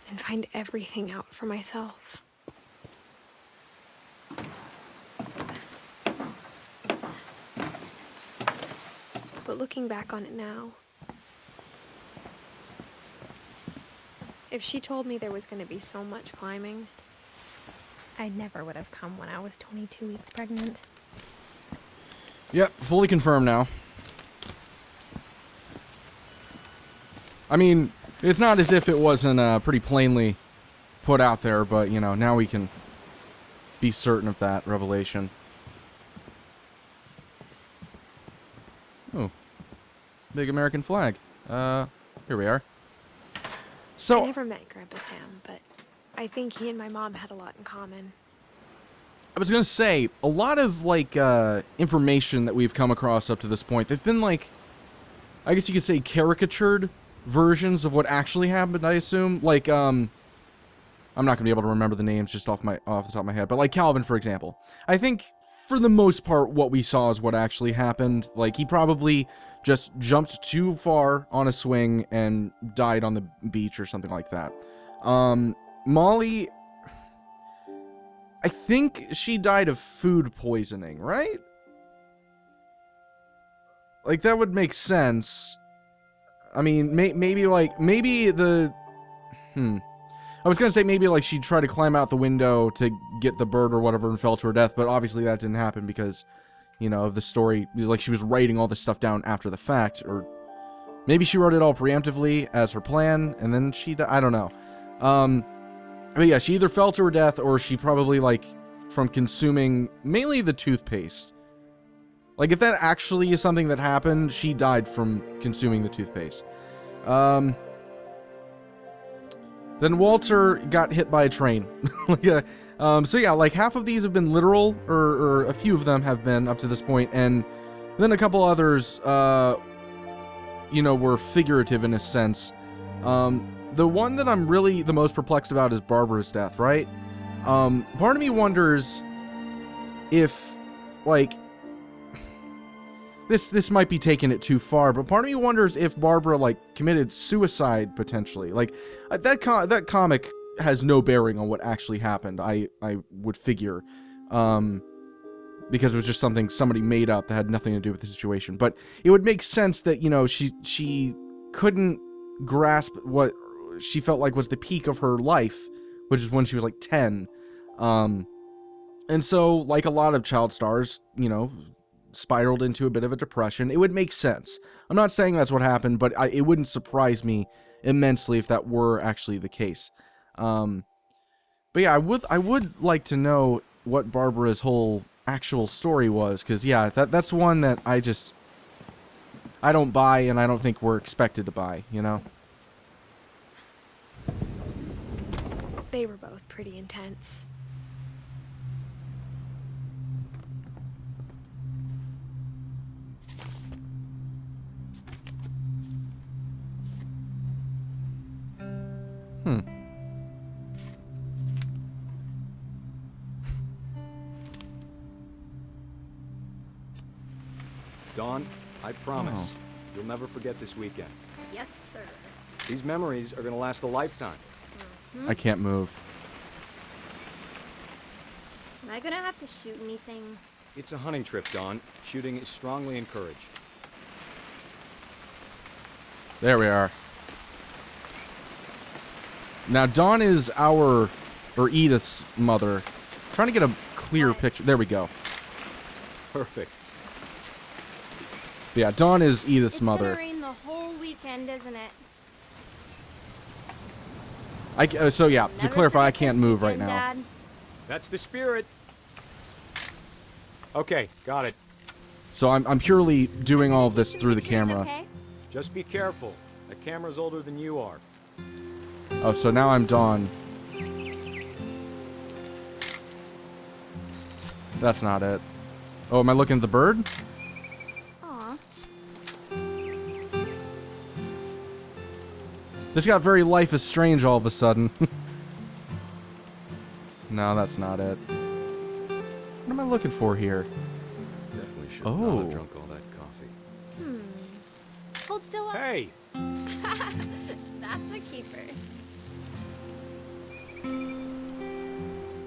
and find everything out for myself. But looking back on it now, if she told me there was going to be so much climbing, I never would have come when I was 22 weeks pregnant. Yep, fully confirmed now. I mean, it's not as if it wasn't pretty plainly put out there, but, you know, now we can be certain of that revelation. Oh. Big American flag. Here we are. So... I never met Grandpa Sam, but I think he and my mom had a lot in common. I was gonna say, a lot of, like, information that we've come across up to this point, they've been, like, I guess you could say caricatured versions of what actually happened, I assume. Like, I'm not gonna be able to remember the names just off the top of my head, but, like, Calvin, for example. I think, for the most part, what we saw is what actually happened. Like, he probably just jumped too far on a swing and died on the beach or something like that. Molly... I think she died of food poisoning, right? Like, that would make sense. I mean, maybe the... I was gonna say maybe, like, she tried to climb out the window to get the bird or whatever and fell to her death, but obviously that didn't happen because, you know, of the story. Like, she was writing all this stuff down after the fact, or... Maybe she wrote it all preemptively as her plan, and then she died. I don't know. But yeah, she either fell to her death, or she probably, like, from consuming mainly the toothpaste. Like, if that actually is something that happened, she died from consuming the toothpaste. Then Walter got hit by a train. So yeah, like, half of these have been literal, or a few of them have been up to this point, and then a couple others, you know, were figurative in a sense. The one that I'm really the most perplexed about is Barbara's death, right? Part of me wonders if, like, this might be taking it too far, but part of me wonders if Barbara, like, committed suicide, potentially. Like, that comic has no bearing on what actually happened, I would figure. Because it was just something somebody made up that had nothing to do with the situation. But it would make sense that, you know, she couldn't grasp what she felt like was the peak of her life, which is when she was like 10. And so, like a lot of child stars, you know, spiraled into a bit of a depression. It would make sense. I'm not saying that's what happened, but it wouldn't surprise me immensely if that were actually the case. But yeah, I would like to know what Barbara's whole actual story was, because yeah, that's one that I don't buy, and I don't think we're expected to buy, you know? They were both pretty intense. Dawn, I promise, you'll never forget this weekend. Yes, sir. These memories are gonna last a lifetime. I can't move. Am I gonna have to shoot anything? It's a hunting trip, Dawn. Shooting is strongly encouraged. There we are. Now, Dawn is Edith's mother. Trying to get a clear picture. There we go. Perfect. Yeah, Dawn is Edith's It's mother. gonna rain the whole weekend, isn't it? So yeah, to Never clarify, I forget can't this move right weekend, now. Dad. That's the spirit. Okay, got it. So I'm purely doing all of this through the Pictures, camera. okay? Just be careful. The camera's older than you are. Oh, so now I'm Dawn. That's not it. Oh, am I looking at the bird? Aw. This got very Life is Strange all of a sudden. No, that's not it. What am I looking for here? Definitely should Oh. not have drunk all that coffee. Hold still up. Hey! That's a keeper.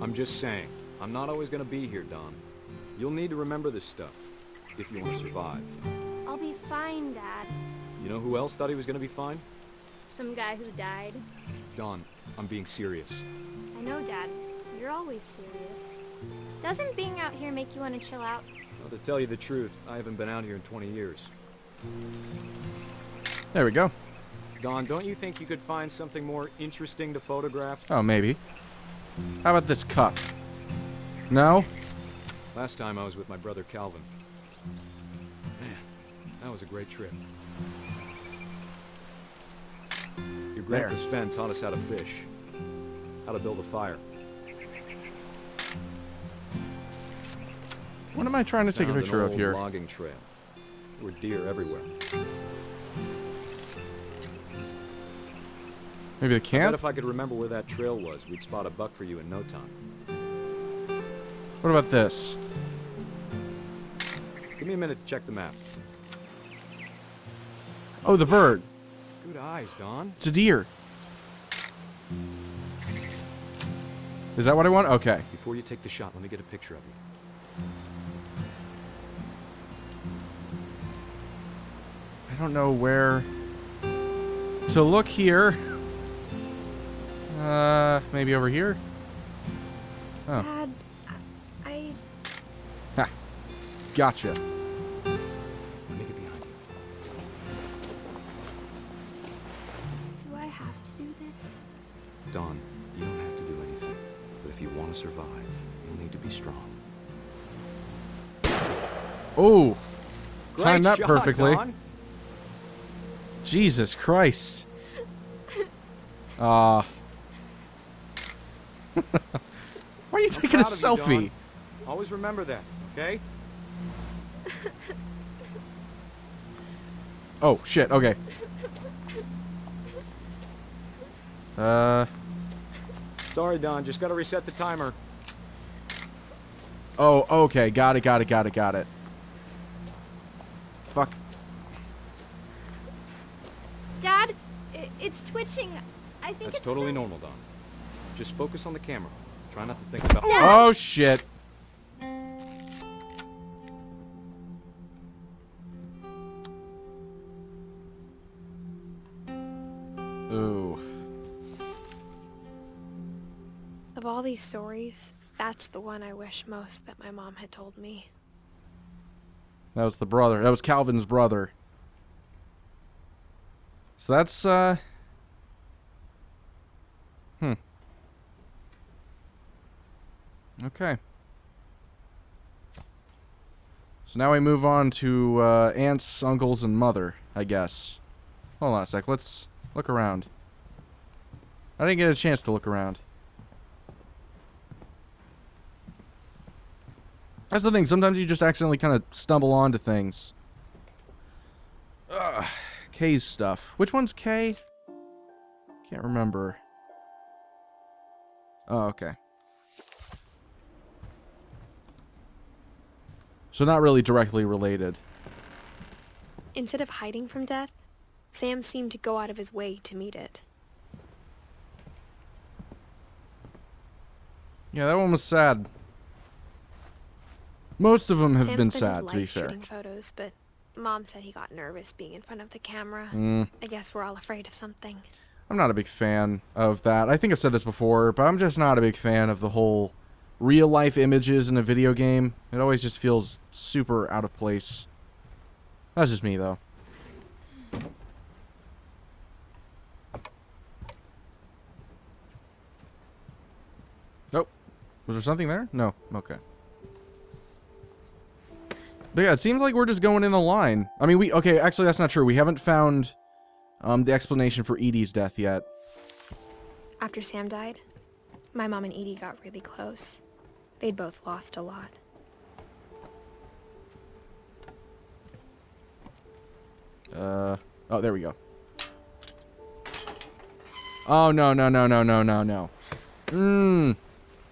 I'm just saying, I'm not always gonna be here, Dawn. You'll need to remember this stuff, if you want to survive. I'll be fine, Dad. You know who else thought he was gonna be fine? Some guy who died. Dawn, I'm being serious. I know, Dad. You're always serious. Doesn't being out here make you want to chill out? Well, to tell you the truth, I haven't been out here in 20 years. There we go. Dawn, don't you think you could find something more interesting to photograph? Oh, maybe. How about this cup? No? Last time I was with my brother Calvin. Man, that was a great trip. Your grandpa Sven taught us how to fish, how to build a fire. What am I trying to take a Found picture an of old here? logging trail. There were deer everywhere. Maybe the I bet camp? if I could remember where that trail was, we'd spot a buck for you in no time. What about this? Give me a minute to check the map. Oh, the bird. Good eyes, Dawn. It's a deer. Is that what I want? Okay. Before you take the shot, let me get a picture of you. I don't know where to look here. Maybe over here? Oh. Dad, I... Ha. Gotcha. Let me get behind you. Do I have to do this? Dawn, you don't have to do anything. But if you want to survive, you'll need to be strong. Oh. Great Timed that shot, perfectly. Dawn. Jesus Christ. Why are you taking a Proud of you, selfie? Dawn. Always remember that, okay? Oh, shit. Okay. Sorry, Dawn. Just gotta reset the timer. Oh, okay. Got it. Fuck. Dad, it's twitching. I think That's it's totally some- normal, Dawn. Just focus on the camera. Try not to think about... Oh, shit. Ooh. Of all these stories, that's the one I wish most that my mom had told me. That was the brother. That was Calvin's brother. So that's, Okay. So now we move on to, aunts, uncles, and mother, I guess. Hold on a sec. Let's look around. I didn't get a chance to look around. That's the thing. Sometimes you just accidentally kind of stumble onto things. Ugh. K's stuff. Which one's K? Can't remember. Oh, okay. So not really directly related. Instead of hiding from death, Sam seemed to go out of his way to meet it. Yeah, that one was sad. Most of them have Sam been spent his sad, to be life fair. shooting photos, but Mom said he got nervous being in front of the camera. I guess we're all afraid of something. I'm not a big fan of that. I think I've said this before, but I'm just not a big fan of the whole real-life images in a video game. It always just feels super out of place. That's just me, though. Nope. Was there something there? No. Okay. But yeah, it seems like we're just going in the line. I mean, okay, actually, that's not true. We haven't found the explanation for Edie's death yet. After Sam died, my mom and Edie got really close. They'd both lost a lot. Oh, there we go. Oh, no, no, no, no, no, no, no.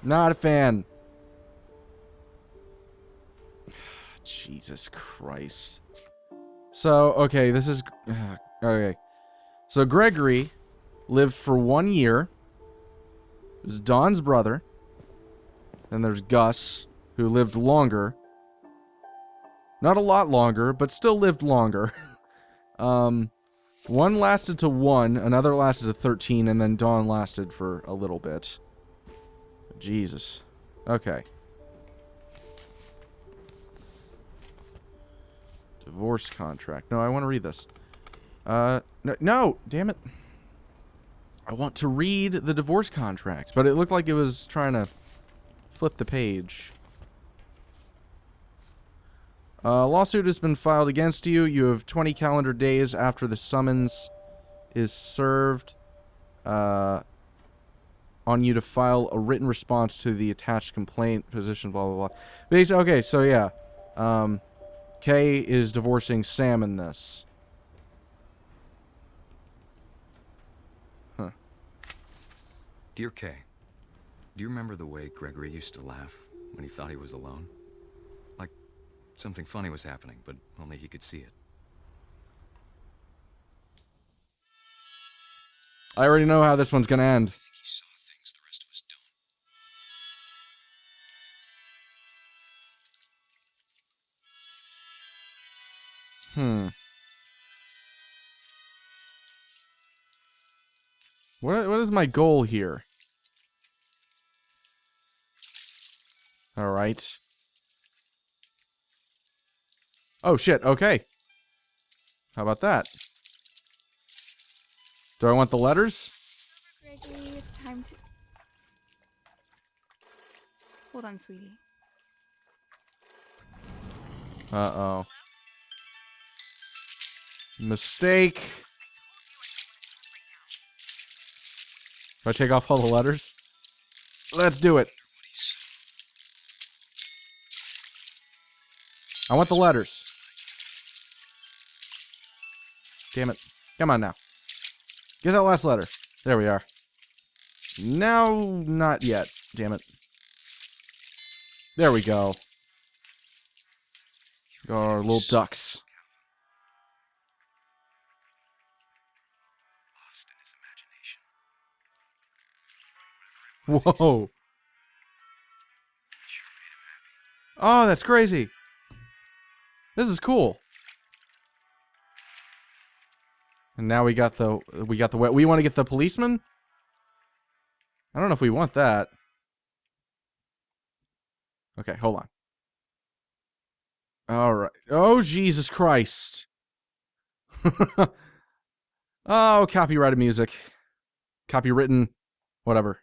Not a fan. Jesus Christ. So, okay, this is... okay. So, Gregory lived for 1 year. It was Don's brother. Then there's Gus, who lived longer. Not a lot longer, but still lived longer. One lasted to 1, another lasted to 13, and then Dawn lasted for a little bit. Jesus. Okay. Divorce contract. No, I want to read this. No, damn it. I want to read the divorce contract, but it looked like it was trying to flip the page. Lawsuit has been filed against you. You have 20 calendar days after the summons is served on you to file a written response to the attached complaint, position, blah, blah, blah. Basically, okay, so yeah. Kay is divorcing Sam in this. Huh. Dear Kay, do you remember the way Gregory used to laugh when he thought he was alone? Like something funny was happening, but only he could see it. I already know how this one's gonna end. I think he saw things the rest of us don't. What is my goal here? All right. Oh shit, okay. How about that? Do I want the letters? Gregory, it's time to... Hold on, sweetie. Uh-oh. Mistake. Do I take off all the letters? Let's do it. I want the letters. Damn it. Come on now. Get that last letter. There we are. Now, not yet. Damn it. There we go. Got our little ducks. Whoa. Oh, that's crazy. This is cool. And now we got the we want to get the policeman? I don't know if we want that. Okay, hold on. All right. Oh, Jesus Christ. Oh, copyrighted music. Copywritten. Whatever.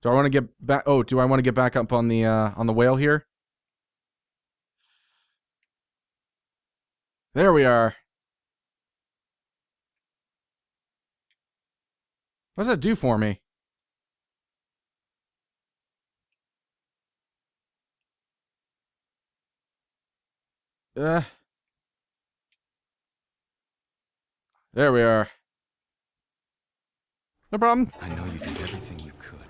Do I want to get back? Oh, do I want to get back up on the whale here? There we are. What does that do for me? There we are. No problem. I know you did everything you could.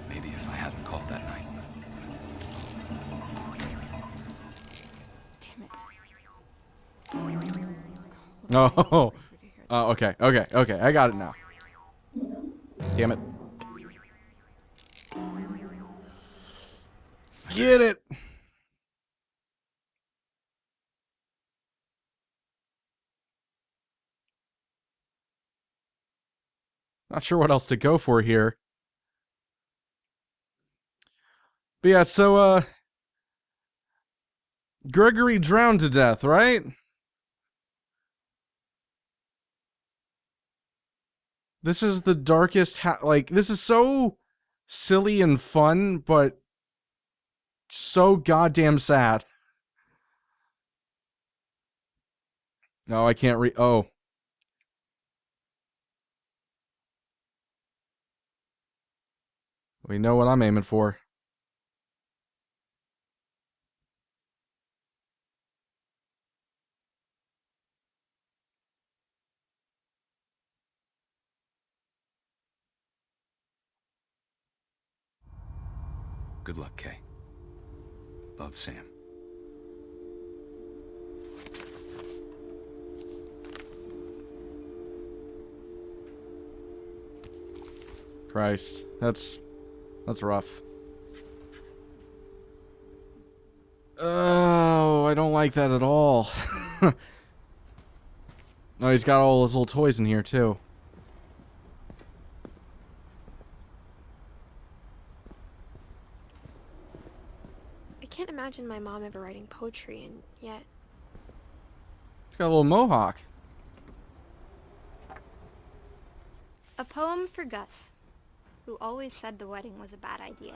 Maybe if I hadn't called that night. Oh, okay, okay, okay. I got it now. Damn it. Get it. Not sure what else to go for here. But yeah, so, Gregory drowned to death, right? This is the darkest, like, this is so silly and fun, but so goddamn sad. No, I can't read. Oh. We know what I'm aiming for. Good luck, Kay. Love, Sam. Christ. That's rough. Oh, I don't like that at all. Oh, he's got all his little toys in here, too. I can't imagine my mom ever writing poetry, and yet... He's got a little mohawk. A poem for Gus, who always said the wedding was a bad idea.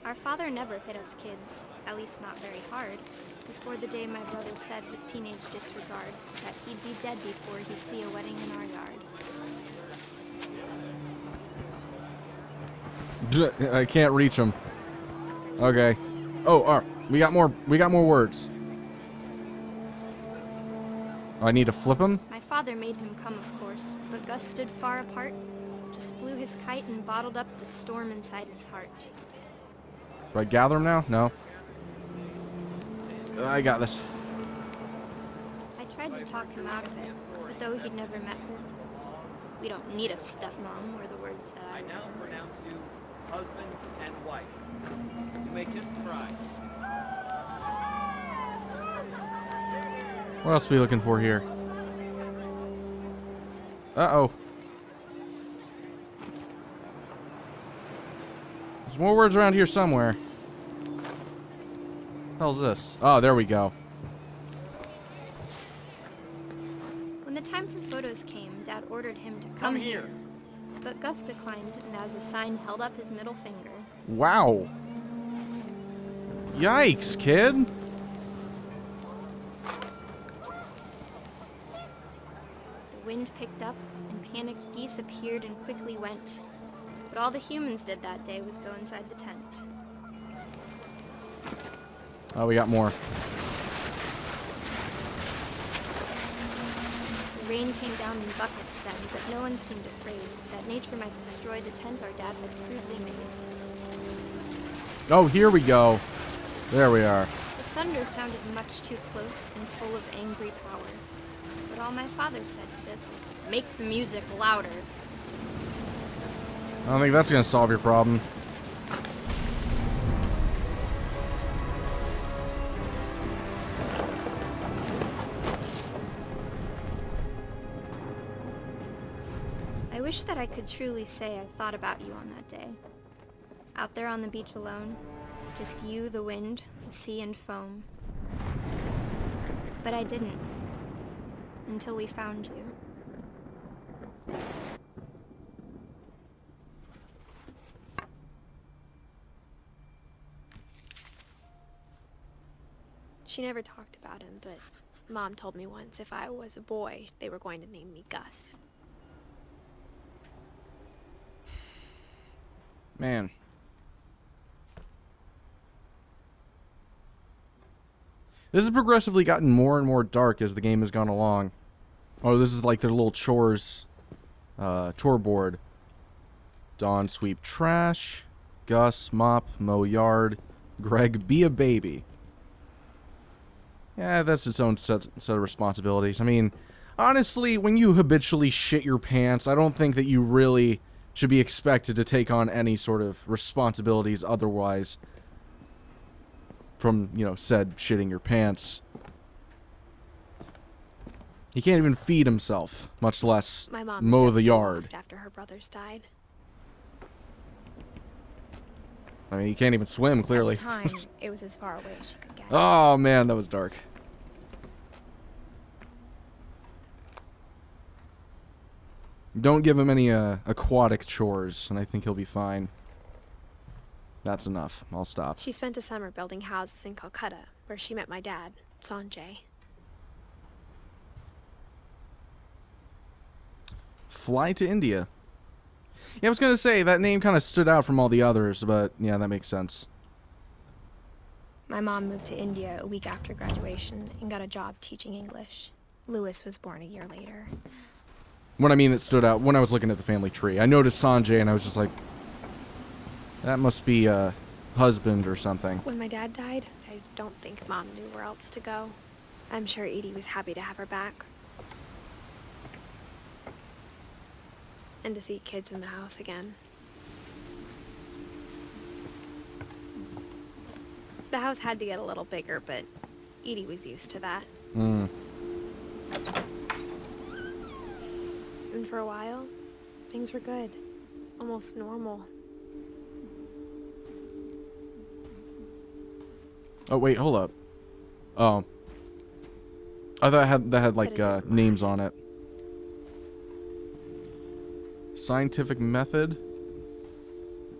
Our father never hit us kids, at least not very hard, before the day my brother said with teenage disregard that he'd be dead before he'd see a wedding in our yard. I can't reach him. Okay. Oh, we got more words. Oh, I need to flip him? My father made him come, of course, but Gus stood far apart, just flew his kite and bottled up the storm inside his heart. Do I gather him now? No. I got this. I tried to talk him out of it, but though he'd never met her, we don't need a stepmom, were the words that I now pronounce you husband and wife. You may kiss the bride. What else are we looking for here? Uh-oh. There's more words around here somewhere. What the hell's this? Oh, there we go. When the time for photos came, Dad ordered him to come here. But Gus declined, and as a sign held up his middle finger. Wow. Yikes, kid. The wind picked up, and panicked geese appeared and quickly went. But all the humans did that day was go inside the tent. Oh, we got more. The rain came down in buckets then, but no one seemed afraid that nature might destroy the tent our dad had crudely made. Oh, here we go. There we are. The thunder sounded much too close and full of angry power. But all my father said to this was, "Make the music louder." I don't think that's gonna solve your problem. I wish that I could truly say I thought about you on that day. Out there on the beach alone, just you, the wind, the sea, and foam. But I didn't. Until we found you. She never talked about him, but Mom told me once if I was a boy, they were going to name me Gus. Man. This has progressively gotten more and more dark as the game has gone along. Oh, this is like their little chores, chore board. Dawn, sweep trash. Gus, mop, mow yard. Greg, be a baby. Yeah, that's its own set of responsibilities. I mean, honestly, when you habitually shit your pants, I don't think that you really should be expected to take on any sort of responsibilities otherwise from, you know, said shitting your pants. He can't even feed himself, much less My mom mow the yard. left after her brothers died. I mean, he can't even swim, clearly. At the time, it was as far away as she could get. Oh, man, that was dark. Don't give him any aquatic chores, and I think he'll be fine. That's enough. I'll stop. She spent a summer building houses in Calcutta, where she met my dad, Sanjay. Fly to India. Yeah, I was gonna say, that name kind of stood out from all the others, but yeah, that makes sense. My mom moved to India a week after graduation and got a job teaching English. Louis was born a year later. When I mean it stood out, when I was looking at the family tree, I noticed Sanjay and I was just like, that must be a husband or something. When my dad died, I don't think Mom knew where else to go. I'm sure Edie was happy to have her back. And to see kids in the house again. The house had to get a little bigger, but Edie was used to that. And for a while, things were good. Almost normal. Oh, wait, hold up. Oh. I thought that had like, names on it. Scientific method.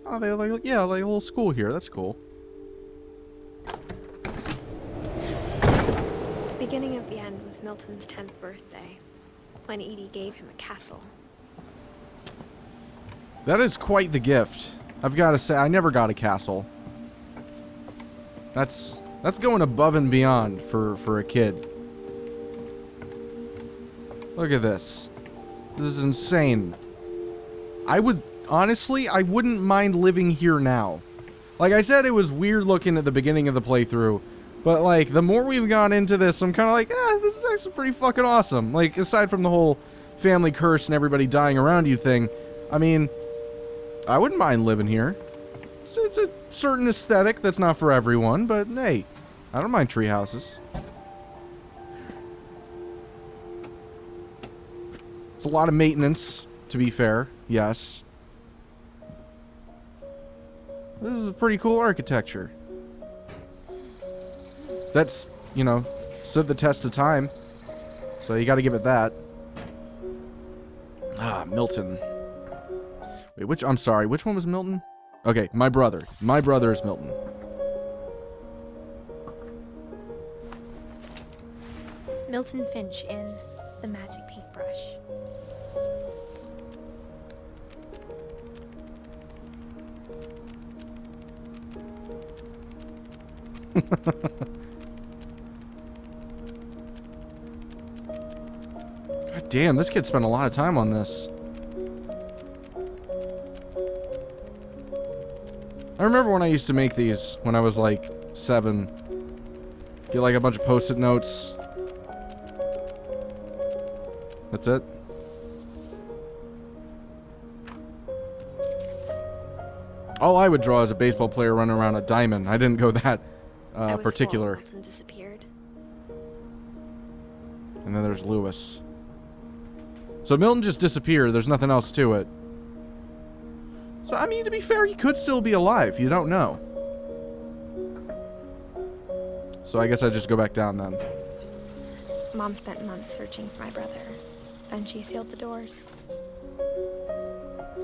Oh, they like, yeah, like a little school here. That's cool. The beginning of the end was Milton's 10th birthday, when Edie gave him a castle. That is quite the gift. I've got to say, I never got a castle. That's going above and beyond for a kid. Look at this. This is insane. Honestly, I wouldn't mind living here now. Like I said, it was weird looking at the beginning of the playthrough, but like, the more we've gone into this, I'm kind of like, this is actually pretty fucking awesome. Like, aside from the whole family curse and everybody dying around you thing, I mean, I wouldn't mind living here. It's a certain aesthetic that's not for everyone, but hey, I don't mind tree houses. It's a lot of maintenance, to be fair. Yes. This is a pretty cool architecture. That's, you know, stood the test of time. So you gotta give it that. Ah, Milton. Wait, I'm sorry, which one was Milton? Okay, my brother. My brother is Milton. Milton Finch in The Magic Paintbrush. God damn, this kid spent a lot of time on this. I remember when I used to make these when I was like 7. Get like a bunch of post-it notes. That's it. All I would draw is a baseball player running around a diamond. I didn't go that particular. Milton disappeared. And then there's Lewis. So Milton just disappeared. There's nothing else to it. So, I mean, to be fair, he could still be alive. You don't know. So I guess I just go back down then. Mom spent months searching for my brother. Then she sealed the doors.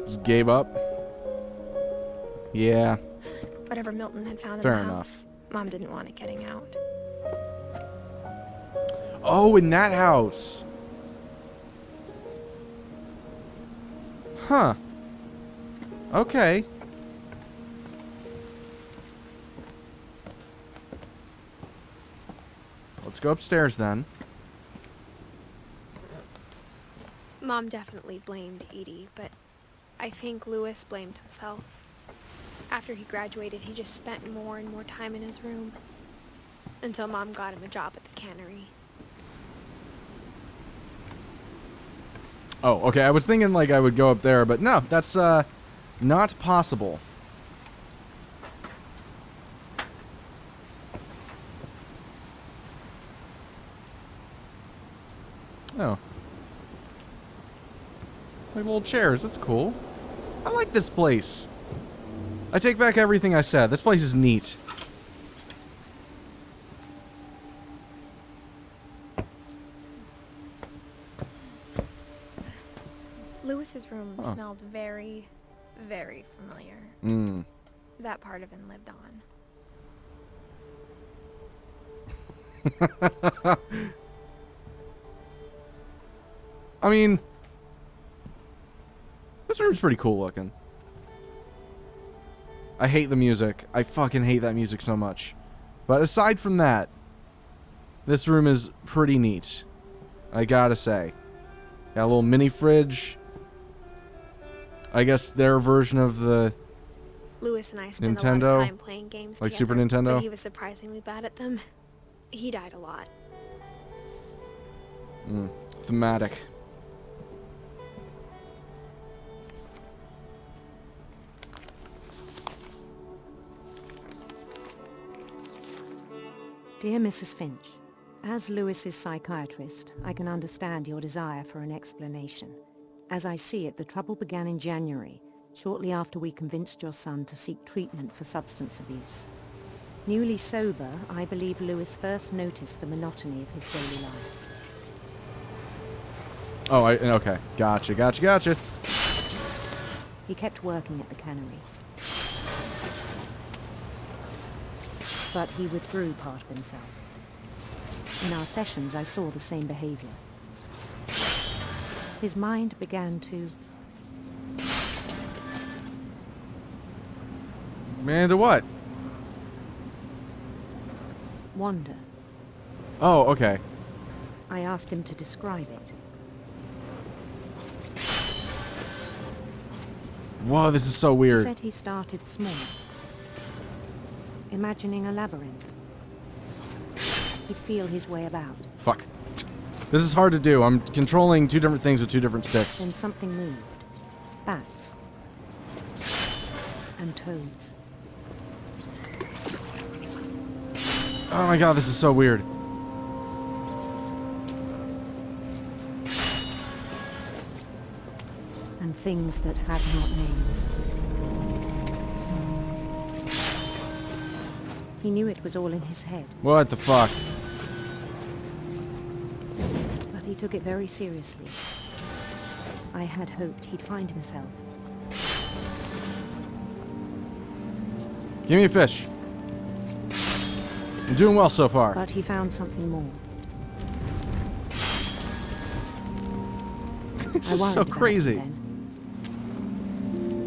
Just gave up? Yeah. Whatever Milton had found in Fair the enough. house, Mom didn't want it getting out. Oh, in that house. Huh. Okay. Let's go upstairs then. Mom definitely blamed Edie, but I think Louis blamed himself. After he graduated, he just spent more and more time in his room. Until Mom got him a job at the cannery. Oh, okay. I was thinking like I would go up there, but no, that's not possible. Oh. Like little chairs, that's cool. I like this place. I take back everything I said. This place is neat. Louis's room smelled very, very familiar. Mm. That part of him lived on. I mean, this room's pretty cool looking. I hate the music. I fucking hate that music so much. But aside from that, this room is pretty neat. I gotta say. Got a little mini fridge. I guess their version of the Louis and I spent a Nintendo, lot of time playing games like together, Super Nintendo. but he was surprisingly bad at them. He died a lot. Thematic. Dear Mrs. Finch, as Louis's psychiatrist, I can understand your desire for an explanation. As I see it, the trouble began in January, shortly after we convinced your son to seek treatment for substance abuse. Newly sober, I believe Louis first noticed the monotony of his daily life. Oh, okay. Gotcha. He kept working at the cannery. But he withdrew part of himself. In our sessions, I saw the same behavior. His mind began to... Man, to what? wander. Oh, okay. I asked him to describe it. Whoa, this is so He weird. said he started small, imagining a labyrinth. He'd feel his way about. Fuck. This is hard to do. I'm controlling two different things with two different sticks. Then something moved. Bats. And toads. Oh my god, this is so weird. And things that had not names. He knew it was all in his head. What the fuck? But he took it very seriously. I had hoped he'd find himself. Give me a fish. I'm doing well so far. But he found something more. This I is worried so about crazy. him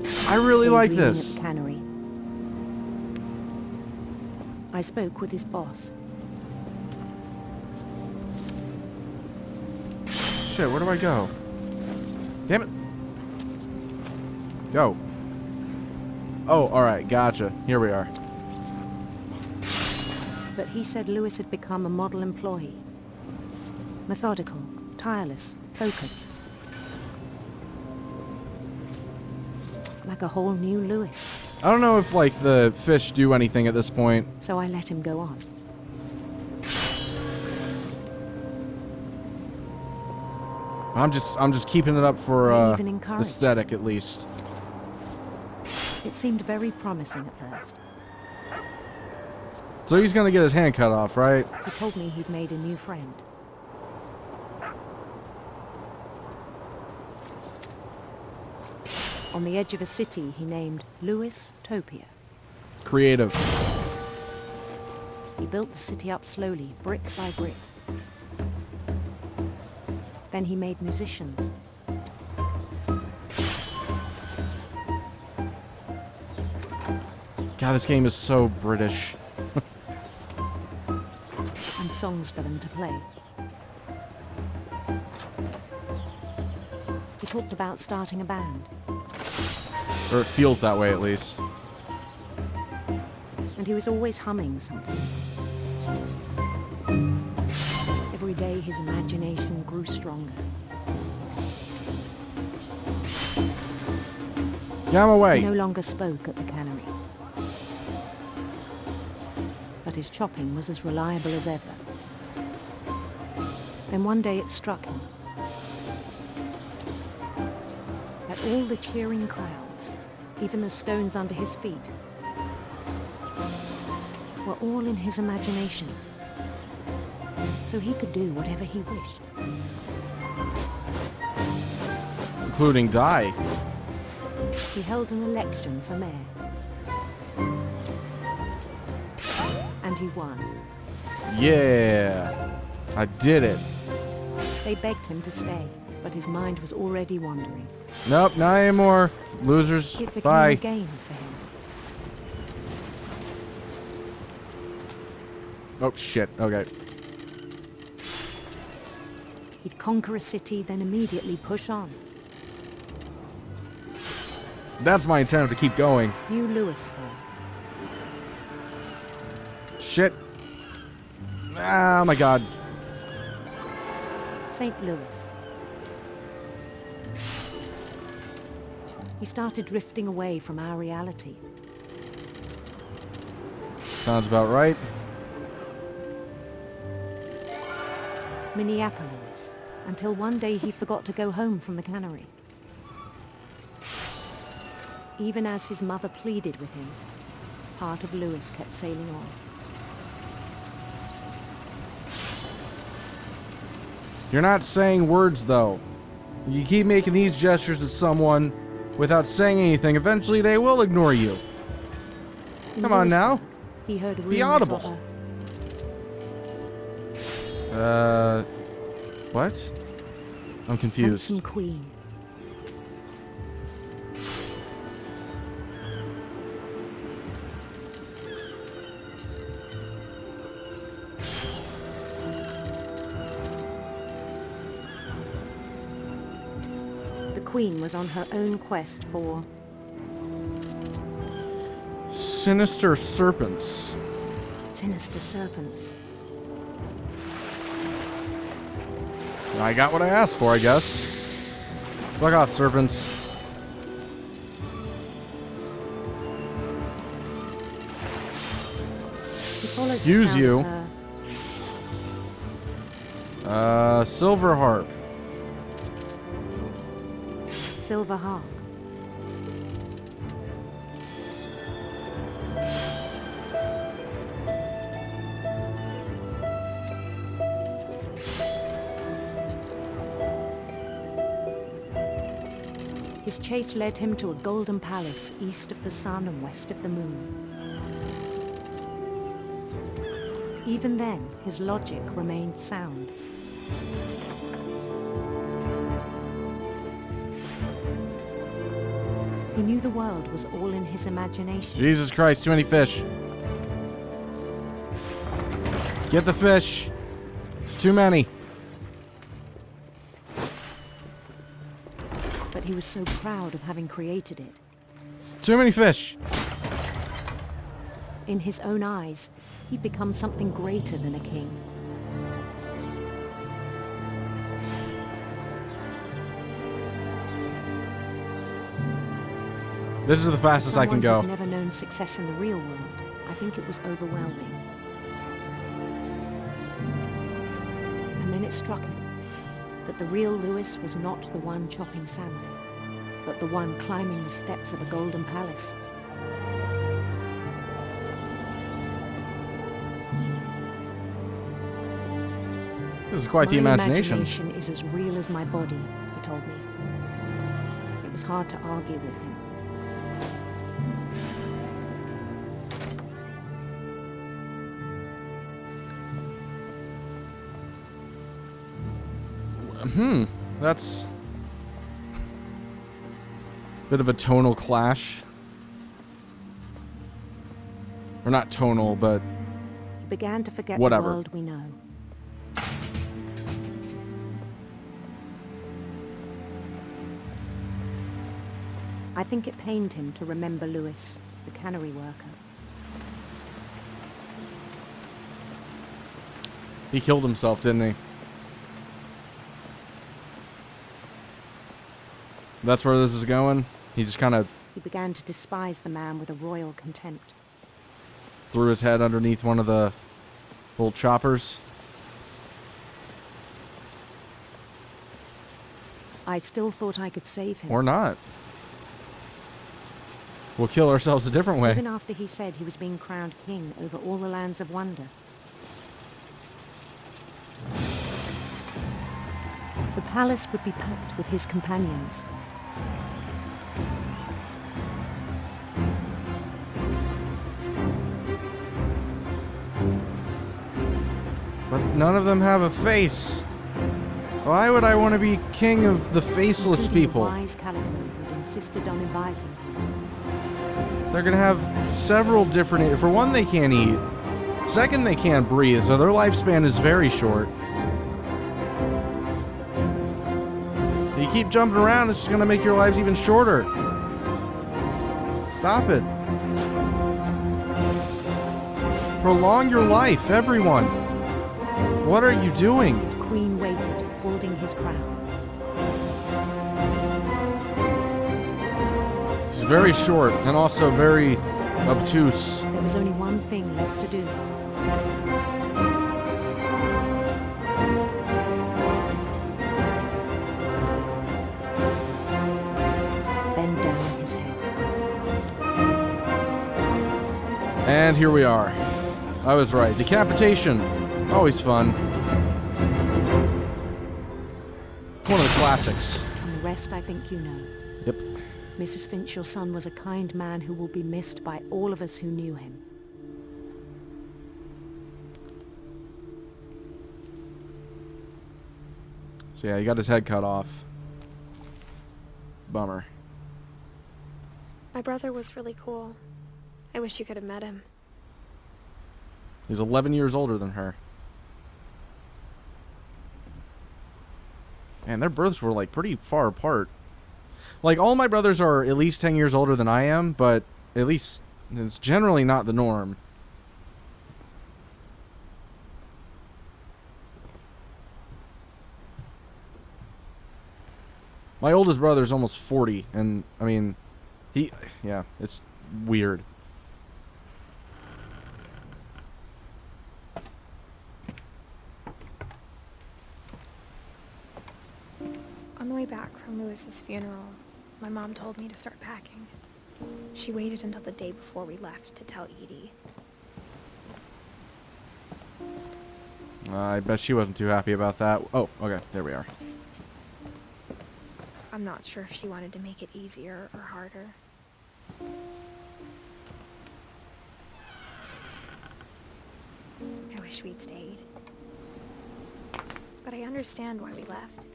then. I really like Daydreaming this. At the cannery. I spoke with his boss. Shit, where do I go? Damn it. Go. Oh, alright, gotcha. Here we are. But he said Louis had become a model employee. Methodical, tireless, focused. Like a whole new Louis. I don't know if, like, the fish do anything at this point. So I let him go on. I'm just keeping it up for even encouraged. aesthetic at least. It seemed very promising at first. So he's gonna get his hand cut off, right? He told me he'd made a new friend. On the edge of a city he named Louis Topia. Creative. He built the city up slowly, brick by brick. Then he made musicians. God, this game is so British. And songs for them to play. He talked about starting a band. Or it feels that way, at least. And he was always humming something. Every day his imagination grew stronger. Get him away! He no longer spoke at the cannery. But his chopping was as reliable as ever. Then one day it struck him that all the cheering crowds, even the stones under his feet, were all in his imagination. So he could do whatever he wished. Including die. He held an election for mayor. And he won. Yeah! I did it. They begged him to stay, but his mind was already wandering. Nope, not anymore. Losers. It became Bye. a game for him. Oh, shit. Okay. He'd conquer a city, then immediately push on. That's my incentive to keep going. New Louisville. Shit. Oh my god. St. Louis. He started drifting away from our reality. Sounds about right. Minneapolis, until one day he forgot to go home from the cannery. Even as his mother pleaded with him, part of Louis kept sailing on. You're not saying words, though. You keep making these gestures to someone without saying anything. Eventually, they will ignore you. In Come on now. Louisville, he heard rumors Be audible. of What? I'm a confused. handsome queen. The queen was on her own quest for Sinister serpents. sinister serpents. I got what I asked for, I guess. Fuck off, serpents. He followed the Excuse sound you. of her Silver harp. silver harp. His chase led him to a golden palace east of the sun and west of the moon. Even then, his logic remained sound. He knew the world was all in his imagination. Jesus Christ, too many fish. Get the fish. It's too many. But he was so proud of having created it. Too many fish. In his own eyes, he'd become something greater than a king. This is the fastest I can go. Someone who'd never known success in the real world. I think it was overwhelming. And then it struck him that that the real Lewis was not the one chopping salmon, but the one climbing the steps of a golden palace. This is quite the My imagination. imagination is as real as my body, he told me. It was hard to argue with him. That's bit of a tonal clash. Or not tonal, but He began to forget whatever. the world we know. I think it pained him to remember Lewis, the cannery worker. He killed himself, didn't he? That's where this is going. He just kind of He began to despise the man with a royal contempt. threw his head underneath one of the little choppers. I still thought I could save him. Or not. We'll kill ourselves a different way. Even after he said he was being crowned king over all the lands of wonder. The palace would be packed with his companions. But none of them have a face. Why would I want to be king of the faceless Including the people? wise Calico who'd insisted on advising him. They're gonna have several different... For one, they can't eat. Second, they can't breathe, so their lifespan is very short. You keep jumping around, it's just gonna make your lives even shorter. Stop it. Prolong your life, everyone. What are you doing? His queen waited, holding his crown. It's very short and also very obtuse. There was only one thing left to do. Bend down his head. And here we are. I was right. Decapitation. Always fun. It's one of the classics. And the rest I think you know. Yep. Mrs. Finch, your son was a kind man who will be missed by all of us who knew him. So yeah, he got his head cut off. Bummer. My brother was really cool. I wish you could have met him. He's 11 years older than her. And their births were like pretty far apart. Like all my brothers are at least 10 years older than I am, but at least it's generally not the norm. My oldest brother's almost 40, and I mean, yeah, it's weird. On the way back from Lewis's funeral, my mom told me to start packing. She waited until the day before we left to tell Edie. I bet she wasn't too happy about that. Oh, okay, there we are. I'm not sure if she wanted to make it easier or harder. I wish we'd stayed. But I understand why we left.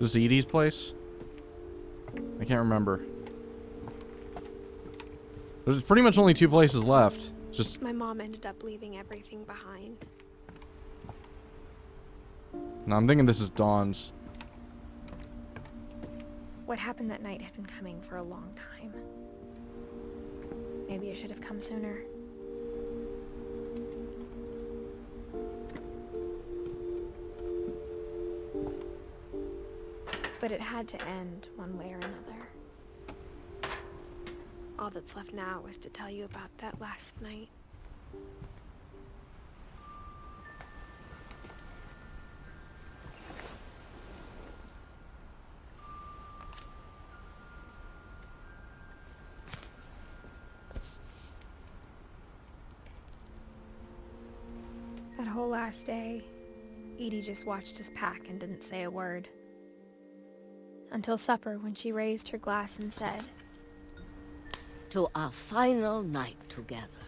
This is Edie's place? I can't remember. There's pretty much only two places left. Just My mom ended up leaving everything behind. no, I'm thinking this is Dawn's. What happened that night had been coming for a long time. Maybe it should have come sooner. But it had to end one way or another. All that's left now is to tell you about that last night. whole last day, Edie just watched us pack and didn't say a word. Until supper, when she raised her glass and said, "To our final night together,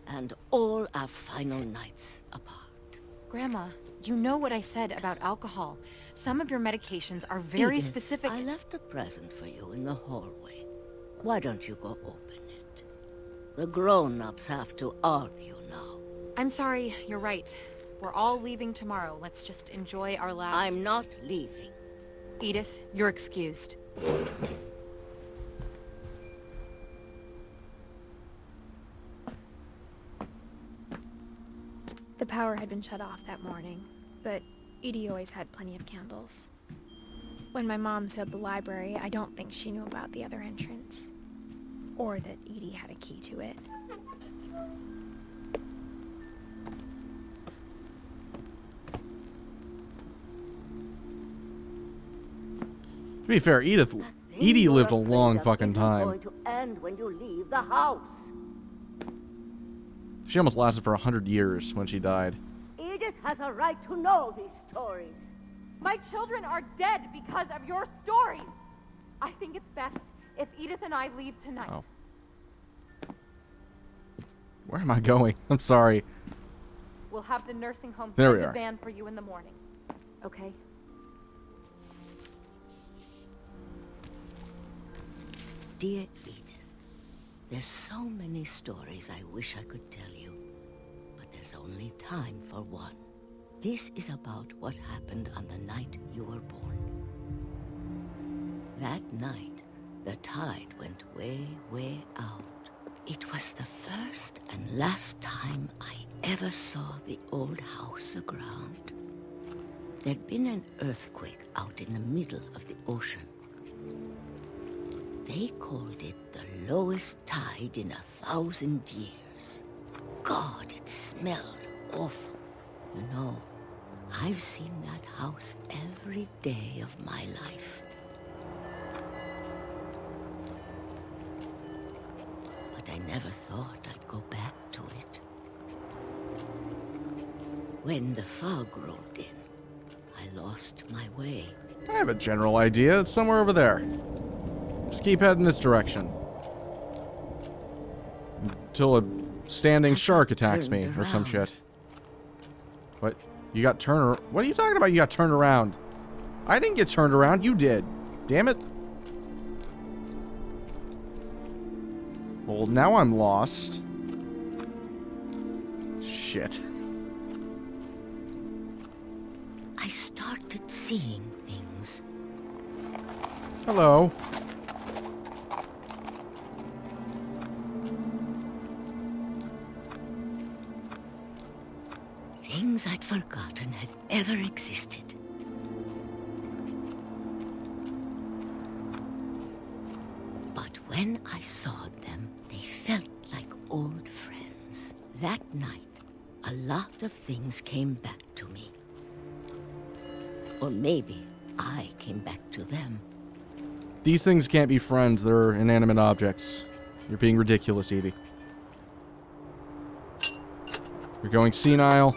and all our final nights apart." Grandma, you know what I said about alcohol. Some of your medications are very Edith, specific. I left a present for you in the hallway. Why don't you go open it? The grown-ups have to argue now. I'm sorry, you're right. We're all leaving tomorrow. Let's just enjoy our last... I'm not leaving. Edith, you're excused. the power had been shut off that morning, but Edie always had plenty of candles. When my mom said the library, I don't think she knew about the other entrance, or that Edie had a key to it. To be fair, Edie lived a long fucking time. Going to end when you leave the house. She almost lasted for 100 years when she died. Edith has a right to know these stories. My children are dead because of your stories. I think it's best if Edith and I leave tonight. Oh. Where am I going? I'm sorry. We'll have the nursing home There send we a are. van for you in the morning. Okay? Dear Edith, there's so many stories I wish I could tell you, but there's only time for one. This is about what happened on the night you were born. That night, the tide went way, way out. It was the first and last time I ever saw the old house aground. There'd been an earthquake out in the middle of the ocean. They called it the lowest tide in 1,000 years. God, it smelled awful. You know, I've seen that house every day of my life. But I never thought I'd go back to it. When the fog rolled in, I lost my way. I have a general idea. It's somewhere over there. Just keep heading this direction. Until a standing shark attacks me or some shit. What? You got turned? What are you talking about? You got turned around? I didn't get turned around. You did. Damn it. Well, now I'm lost. Shit. I started seeing things. Hello. Things I'd forgotten had ever existed. But when I saw them, they felt like old friends. That night, a lot of things came back to me. Or maybe I came back to them. These things can't be friends. They're inanimate objects. You're being ridiculous, Edie. You're going senile.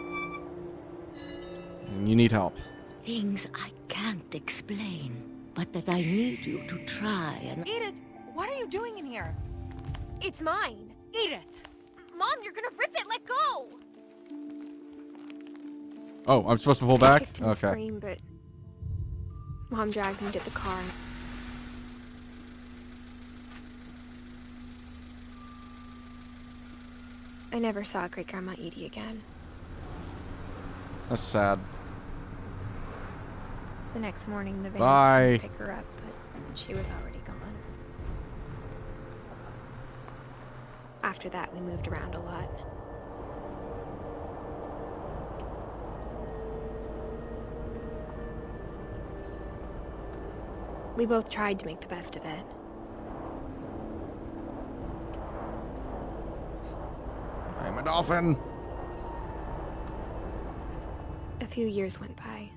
And you need help. Things I can't explain, but that I need you to try and... Edith, what are you doing in here? It's mine. Edith! Mom, you're gonna rip it. Let go. Oh, I'm supposed to pull back? I kicked and Okay. screamed, but Mom dragged me to the car. I never saw Great-Grandma Edie again. That's sad. The next morning, the van Bye. came to pick her up, but she was already gone. After that, we moved around a lot. We both tried to make the best of it. I'm a dolphin. A few years went by.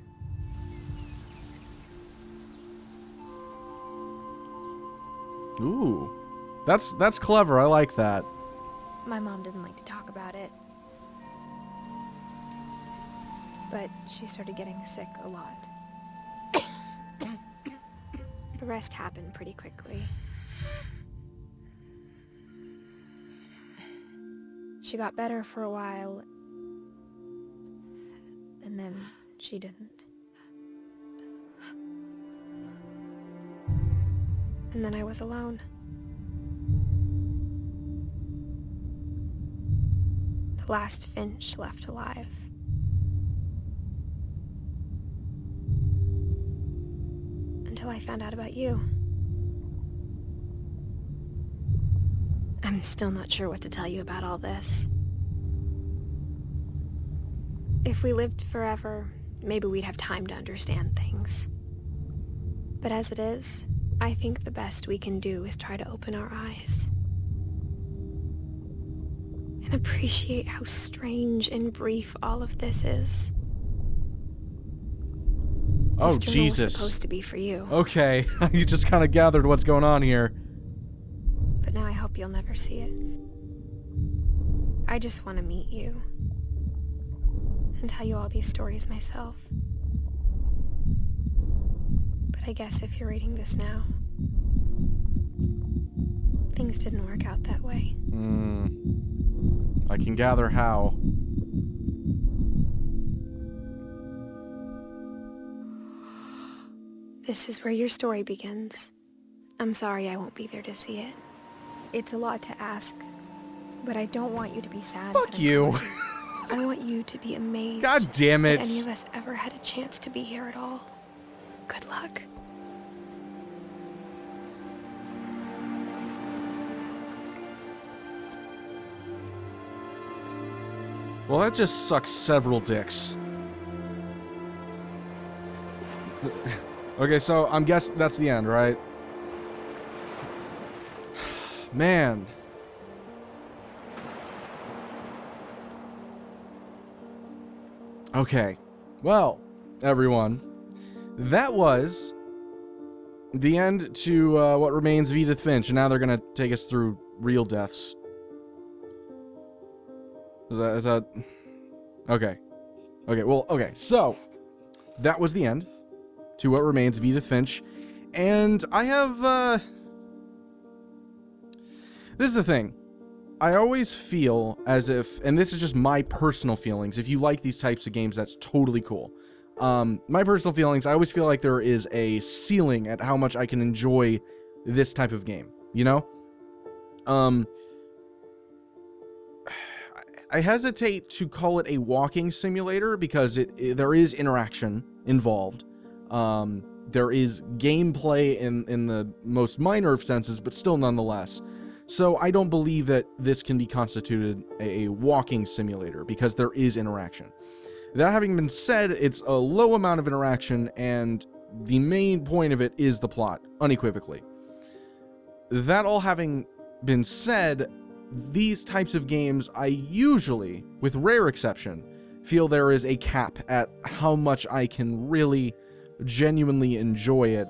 Ooh. That's clever. I like that. My mom didn't like to talk about it. but she started getting sick a lot. The rest happened pretty quickly. She got better for a while, and then she didn't. And then I was alone. The last Finch left alive. Until I found out about you. I'm still not sure what to tell you about all this. If we lived forever, maybe we'd have time to understand things. But as it is, I think the best we can do is try to open our eyes. And appreciate how strange and brief all of this is. Oh, this Jesus. was supposed to be for you. Okay, you just kind of gathered what's going on here. But now I hope you'll never see it. I just want to meet you. And tell you all these stories myself. But I guess if you're reading this now, things didn't work out that way. I can gather how. This is where your story begins. I'm sorry I won't be there to see it. It's a lot to ask, but I don't want you to be sad. Fuck you. I want you to be amazed. God damn it. That any of us ever had a chance to be here at all. Good luck. Well, that just sucks several dicks. Okay, so I'm guessing that's the end, right? Man. Okay. Well, everyone, that was the end to What Remains of Edith Finch, and now they're gonna take us through real deaths. Is that... Okay. Okay, well, okay, so that was the end to What Remains of Edith Finch, and I have, this is the thing. I always feel as if, and this is just my personal feelings, if you like these types of games, that's totally cool. My personal feelings, I always feel like there is a ceiling at how much I can enjoy this type of game, you know? I hesitate to call it a walking simulator because there is interaction involved. There is gameplay in the most minor of senses, but still nonetheless. So I don't believe that this can be constituted a walking simulator because there is interaction. That having been said, it's a low amount of interaction, and the main point of it is the plot, unequivocally. That all having been said, these types of games, I usually, with rare exception, feel there is a cap at how much I can really genuinely enjoy it,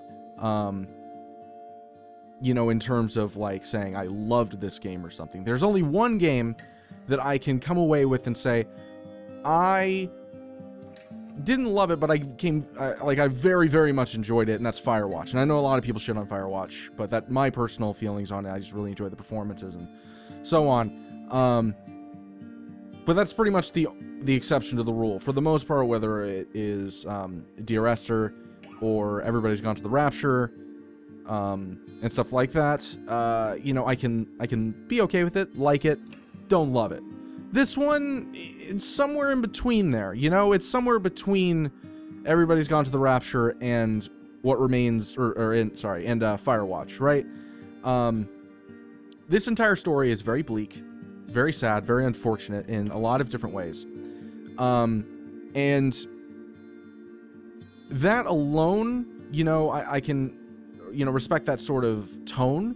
you know, in terms of like saying I loved this game or something. There's only one game that I can come away with and say, I didn't love it, but I very, very much enjoyed it, and that's Firewatch. And I know a lot of people shit on Firewatch, but that my personal feelings on it, I just really enjoyed the performances and so on. But that's pretty much the exception to the rule. For the most part, whether it is Dear Esther or Everybody's Gone to the Rapture, and stuff like that, you know, I can be okay with it, like it, don't love it. This one, it's somewhere in between there, you know? It's somewhere between Everybody's Gone to the Rapture and What Remains, and Firewatch, right? This entire story is very bleak, very sad, very unfortunate in a lot of different ways. And that alone, you know, I can, you know, respect that sort of tone,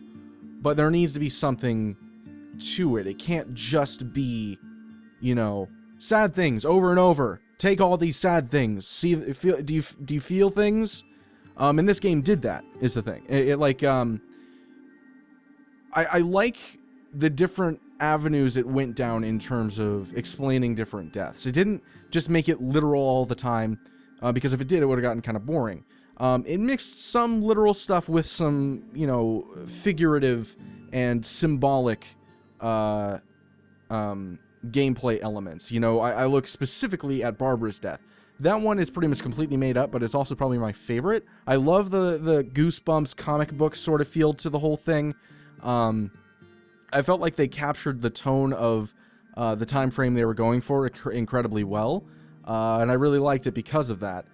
but there needs to be something to it. It can't just be, you know, sad things over and over. Take all these sad things. Do you feel things? And this game did that, is the thing. I like the different avenues it went down in terms of explaining different deaths. It didn't just make it literal all the time, because if it did, it would have gotten kind of boring. It mixed some literal stuff with some, figurative and symbolic gameplay elements. I look specifically at Barbara's death. That one is pretty much completely made up, but it's also probably my favorite. I love the Goosebumps comic book sort of feel to the whole thing. I felt like they captured the tone of the time frame they were going for incredibly well, and I really liked it because of that.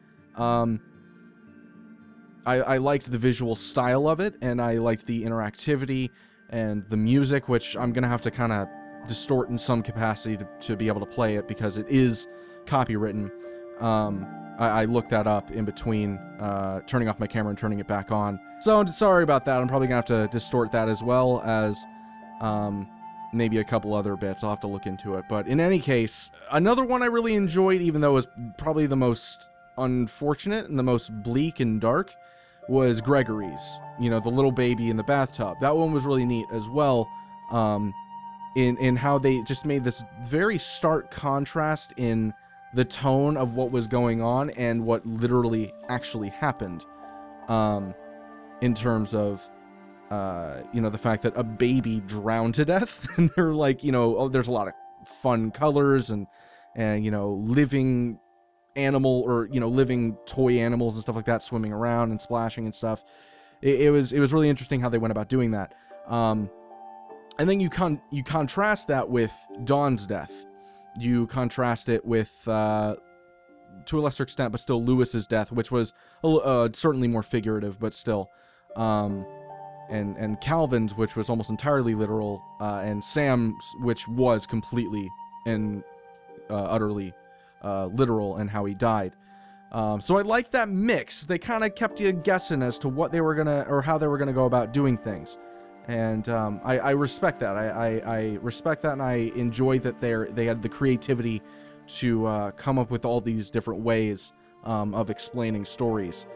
I liked the visual style of it, and I liked the interactivity and the music, which I'm gonna have to kind of distort in some capacity to be able to play it because it is copywritten. I looked that up in between turning off my camera and turning it back on. So sorry about that. I'm probably gonna have to distort that as well as maybe a couple other bits. I'll have to look into it. But in any case, another one I really enjoyed, even though it was probably the most unfortunate and the most bleak and dark, was Gregory's. The little baby in the bathtub. That one was really neat as well. In how they just made this very stark contrast in the tone of what was going on and what literally actually happened, in terms of the fact that a baby drowned to death. And they're like, there's a lot of fun colors and living animal or living toy animals and stuff like that swimming around and splashing and stuff. It was really interesting how they went about doing that. And then you contrast that with Dawn's death. You contrast it with, to a lesser extent, but still Lewis's death, which was certainly more figurative, but still. And Calvin's, which was almost entirely literal, and Sam's, which was completely and utterly literal in how he died. So I like that mix. They kind of kept you guessing as to what they were gonna, or how they were gonna go about doing things. And I respect that. I respect that, and I enjoy that they had the creativity to come up with all these different ways of explaining stories.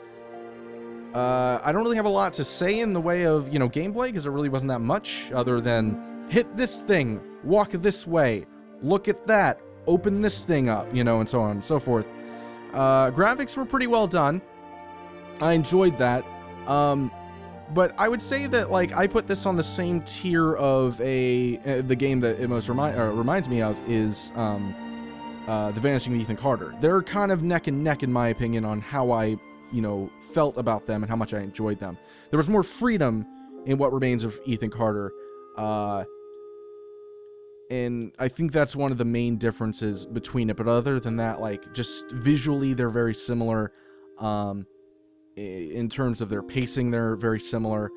I don't really have a lot to say in the way of gameplay, because there really wasn't that much other than hit this thing, walk this way, look at that, open this thing up, and so on and so forth. Graphics were pretty well done. I enjoyed that. But I would say that, I put this on the same tier of the game that it most reminds me of is The Vanishing of Ethan Carter. They're kind of neck and neck, in my opinion, on how I, felt about them and how much I enjoyed them. There was more freedom in What Remains of Ethan Carter, and I think that's one of the main differences between it. But other than that, just visually, they're very similar. In terms of their pacing, they're very similar.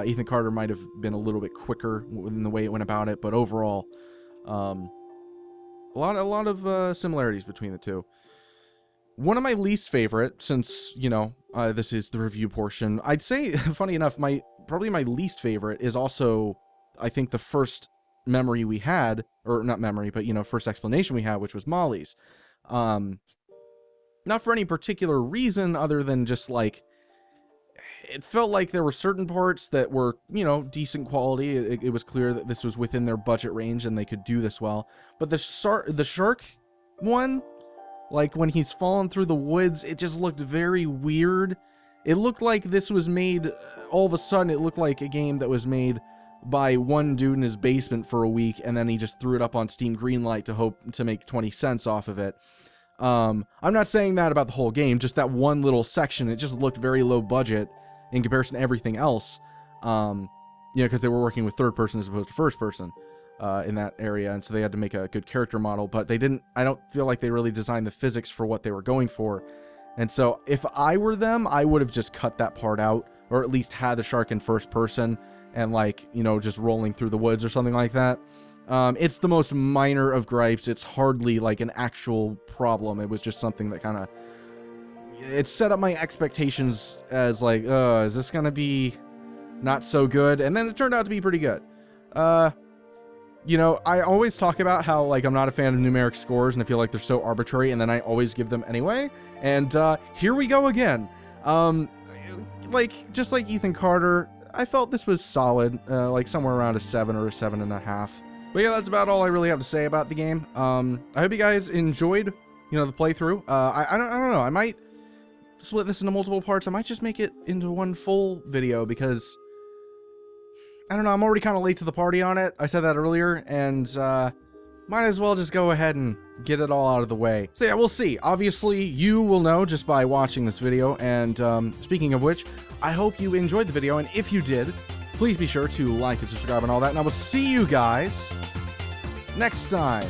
Ethan Carter might have been a little bit quicker in the way it went about it, but overall, a lot of similarities between the two. One of my least favorite, since this is the review portion, I'd say, funny enough, probably my least favorite is also, I think, the first memory we had, or not memory, but first explanation we had, which was Molly's. Not for any particular reason other than just it felt like there were certain parts that were, decent quality. It was clear that this was within their budget range and they could do this well. But the shark one, when he's falling through the woods, it just looked very weird. It looked like this was made, all of a sudden, it looked like a game that was made by one dude in his basement for a week, and then he just threw it up on Steam Greenlight to hope to make 20 cents off of it. I'm not saying that about the whole game, just that one little section. It just looked very low budget in comparison to everything else. Because they were working with third person as opposed to first person in that area, and so they had to make a good character model, but they didn't, I don't feel like they really designed the physics for what they were going for. And so if I were them, I would have just cut that part out, or at least had the shark in first person and just rolling through the woods or something like that. It's the most minor of gripes. It's hardly an actual problem. It was just something that it set up my expectations as is this gonna be not so good? And then it turned out to be pretty good. I always talk about how I'm not a fan of numeric scores and I feel like they're so arbitrary, and then I always give them anyway. And here we go again. Just like Ethan Carter, I felt this was solid, like somewhere around a 7 or a 7.5. But yeah, that's about all I really have to say about the game. I hope you guys enjoyed, you know, the playthrough. I don't know. I might split this into multiple parts. I might just make it into one full video because I don't know. I'm already kind of late to the party on it. I said that earlier, and might as well just go ahead and get it all out of the way. So yeah, we'll see. Obviously, you will know just by watching this video. And speaking of which, I hope you enjoyed the video. And if you did, please be sure to like and subscribe and all that. And I will see you guys next time.